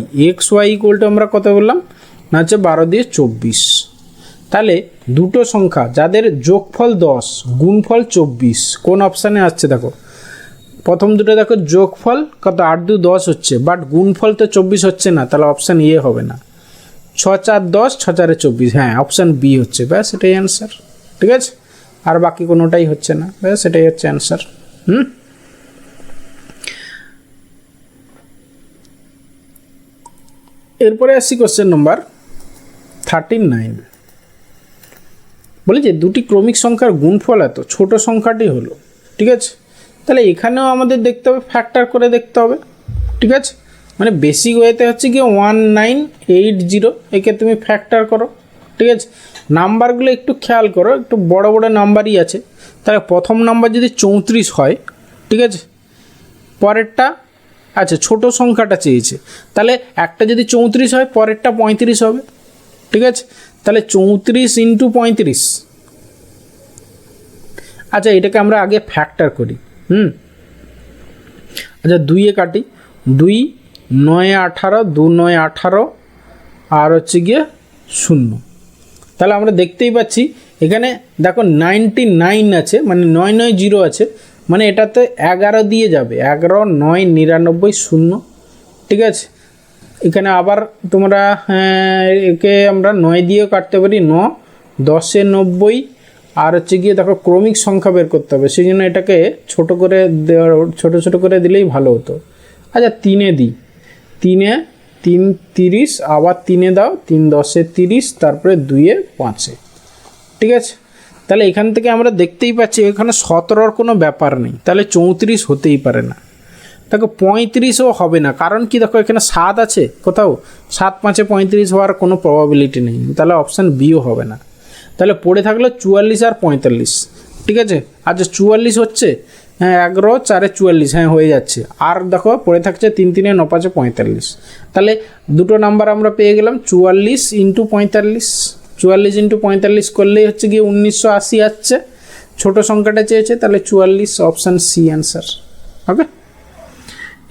ইকুয়াল টু আমরা কত বললাম? না হচ্ছে 12 দিয়ে 24। তাহলে দুটো সংখ্যা যাদের যোগফল 10 গুণফল 24 কোন অপশানে আসছে? দেখো প্রথম দুটো দেখো যোগফল কত 8 2 10 হচ্ছে, বাট গুণফল তো 24 হচ্ছে না, তাহলে অপশান এ হবে না। 6 4 10, 6 4 24, হ্যাঁ অপশান বি হচ্ছে। ব্যাস এটাই অ্যান্সার। ঠিক আছে, আর বাকি কোনোটাই হচ্ছে না, ব্যাস এটাই হচ্ছে অ্যান্সার। এরপরে আসছি কোশ্চেন নম্বর 39। বলে যে দুটি ক্রমিক সংখ্যার গুণফল এত, ছোট সংখ্যাটি হলো। ঠিক আছে, তাহলে এখানেও আমাদের দেখতে হবে, ফ্যাক্টর করে দেখতে হবে। ঠিক আছে, মানে বেসিক ওয়েতে হচ্ছে কি 1980, একে তুমি ফ্যাক্টর করো। ঠিক আছে, নাম্বারগুলো একটু খেয়াল করো, একটু বড় বড় নাম্বারই আছে। তাহলে প্রথম নাম্বার যদি 34 হয়, ঠিক আছে, পরেরটা আচ্ছা ছোট সংখ্যাটা চেয়েছে, তাহলে একটা যদি 34 হয় পরেরটা 35 হবে। ঠিক আছে, তাহলে 34 ইন্টু 35। আচ্ছা এটাকে আমরা আগে ফ্যাক্টর করি। আচ্ছা 2 কাটি, 2 9 18, 2 9 18, আর হচ্ছে গিয়ে 0। তাহলে আমরা দেখতেই পাচ্ছি এখানে দেখো 99 আছে, মানে 990 আছে, মানে এটাতে 11 দিয়ে যাবে, 11 9 99 0। ঠিক আছে, এখানে আবার তোমরা একে আমরা 9 দিয়েও কাটতে পারি, 9 10 90, আর হচ্ছে গিয়ে দেখো ক্রমিক সংখ্যা বের করতে হবে, সেই জন্য এটাকে ছোট ছোট করে দিলেই ভালো হতো। আচ্ছা 3-এ দিই, 3-এ 3 30, আবার 3-এ দাও, 3 10-এ 30, তারপরে 2-এ 5-এ। ঠিক আছে, তাহলে এখান থেকে আমরা দেখতেই পাচ্ছি এখানে 17-র কোনো ব্যাপার নেই, তাহলে 34 হতেই পারে না। দেখো 35ও হবে না, কারণ কি দেখো এখানে 7 আছে কোথাও, 7 5-এ 35 হওয়ার কোনো প্রবাবিলিটি নেই, তাহলে অপশান বিও হবে না। তাহলে পড়ে থাকলো 44 আর 45। ঠিক আছে, আচ্ছা 44 হচ্ছে, হ্যাঁ 11 4-এ 44, হ্যাঁ হয়ে যাচ্ছে। আর দেখো পড়ে থাকছে 3 3-এ 9 5-এ 45, তাহলে দুটো নাম্বার আমরা পেয়ে গেলাম। 44 × 45, 44 × 45 করলেই হচ্ছে গিয়ে 1980 আসছে, ছোটো সংখ্যাটা চেয়েছে, তাহলে 44, অপশান সি অ্যান্সার। ওকে,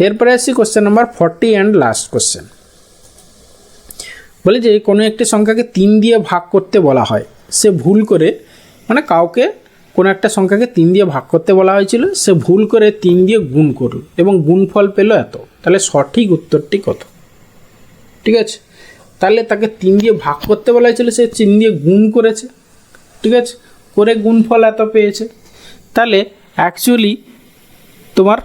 এরপরে আসছি question number 40 and last question. বলে যে কোনো একটি সংখ্যাকে 3 দিয়ে ভাগ করতে বলা হয়, সে ভুল করে, মানে কাউকে কোনো একটা সংখ্যাকে 3 দিয়ে ভাগ করতে বলা হয়েছিল, সে ভুল করে 3 দিয়ে গুণ করল এবং গুণফল পেল এত, তাহলে সঠিক উত্তরটি কত? ঠিক আছে, তাহলে তাকে 3 দিয়ে ভাগ করতে বলা হয়েছিল, সে 3 দিয়ে গুণ করেছে, ঠিক আছে, করে গুণফল এত পেয়েছে। তাহলে অ্যাকচুয়ালি তোমার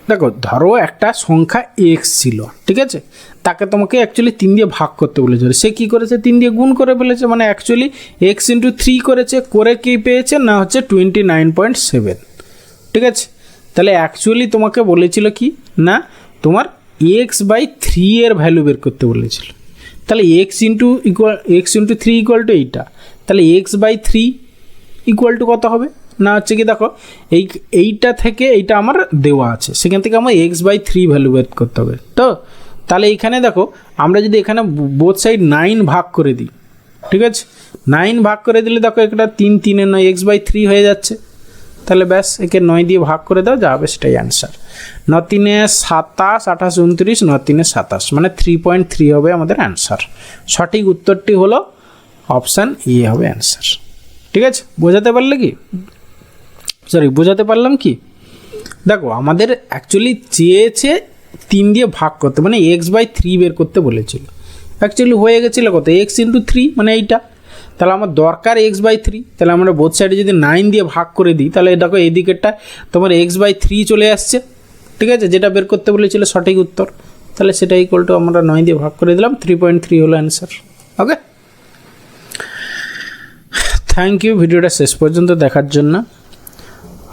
দেখো ধরো একটা সংখ্যা এক্স ছিল, ঠিক আছে, তাকে তোমাকে অ্যাকচুয়ালি 3 দিয়ে ভাগ করতে বলেছিল, সে কী করেছে 3 দিয়ে গুণ করে ফেলেছে, মানে অ্যাকচুয়ালি x × 3 করেছে, করে কী পেয়েছে না হচ্ছে 29.7। ঠিক আছে, তাহলে অ্যাকচুয়ালি তোমাকে বলেছিল কি না তোমার x/3 এর ভ্যালু বের করতে বলেছিল, তাহলে x × 3 ইকুয়াল টু এইটা, তাহলে x/3 ইকুয়াল টু কত হবে না হচ্ছে কি দেখো এইটা থেকে এইটা আমার দেওয়া আছে, সেখান থেকে আমার x/3 ভ্যালু বের করতে হবে। তো তাহলে এইখানে দেখো আমরা যদি এখানে বোথ সাইড 9 ভাগ করে দিই, ঠিক আছে, 9 ভাগ করে দিলে দেখো একটা 3 3-এ 9 x/3 হয়ে যাচ্ছে, তাহলে ব্যাস একে 9 দিয়ে ভাগ করে দাও, যা হবে সেটাই অ্যান্সার। 9 3-এ 27, 28 29, 9 3-এ 27, মানে 3.3 হবে আমাদের অ্যান্সার। সঠিক উত্তরটি হলো অপশান এ হবে অ্যান্সার। ঠিক আছে, বোঝাতে পারলাম কি? দেখো আমাদের অ্যাকচুয়ালি চেয়েছে 3 দিয়ে ভাগ করতে, মানে x/3 বের করতে বলেছিল, অ্যাকচুয়ালি হয়ে গেছিলো কত x × 3, মানে এইটা, তাহলে আমার দরকার x/3, তাহলে আমরা বোথ সাইডে যদি 9 দিয়ে ভাগ করে দিই, তাহলে দেখো এই দিকেরটা তোমার x/3 চলে আসছে, ঠিক আছে, যেটা বের করতে বলেছিল সঠিক উত্তর, তাহলে সেটা ইকুয়াল টু আমরা 9 দিয়ে ভাগ করে দিলাম, 3.3 হলো অ্যান্সার। ওকে, থ্যাংক ইউ ভিডিওটা শেষ পর্যন্ত দেখার জন্য।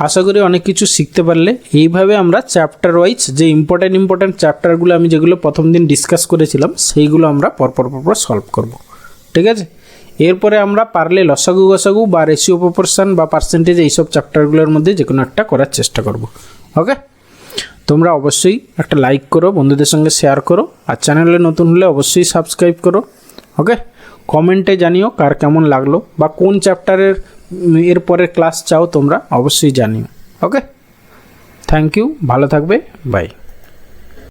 আশা করি অনেক কিছু শিখতে পারলে। এইভাবে আমরা চ্যাপ্টার ওয়াইজ যে ইম্পর্ট্যান্ট চ্যাপ্টারগুলো আমি যেগুলো প্রথম দিন ডিসকাস করেছিলাম সেইগুলো আমরা পরপর সলভ করব। ঠিক আছে, এরপরে আমরা পারলে লসাগু গসাগু বা রেশিও প্রপোর্শন বা পার্সেন্টেজ এইসব চ্যাপ্টারগুলোর মধ্যে যে কোনো একটা করার চেষ্টা করব। ওকে, তোমরা অবশ্যই একটা লাইক করো, বন্ধুদের সঙ্গে শেয়ার করো, আর চ্যানেলে নতুন হলে অবশ্যই সাবস্ক্রাইব করো। ওকে, কমেন্টে জানিও কার কেমন লাগলো বা কোন চ্যাপ্টারের এরপরের ক্লাস চাও তোমরা অবশ্যই জানিও। ওকে, থ্যাংক ইউ, ভালো থাকবে, বাই।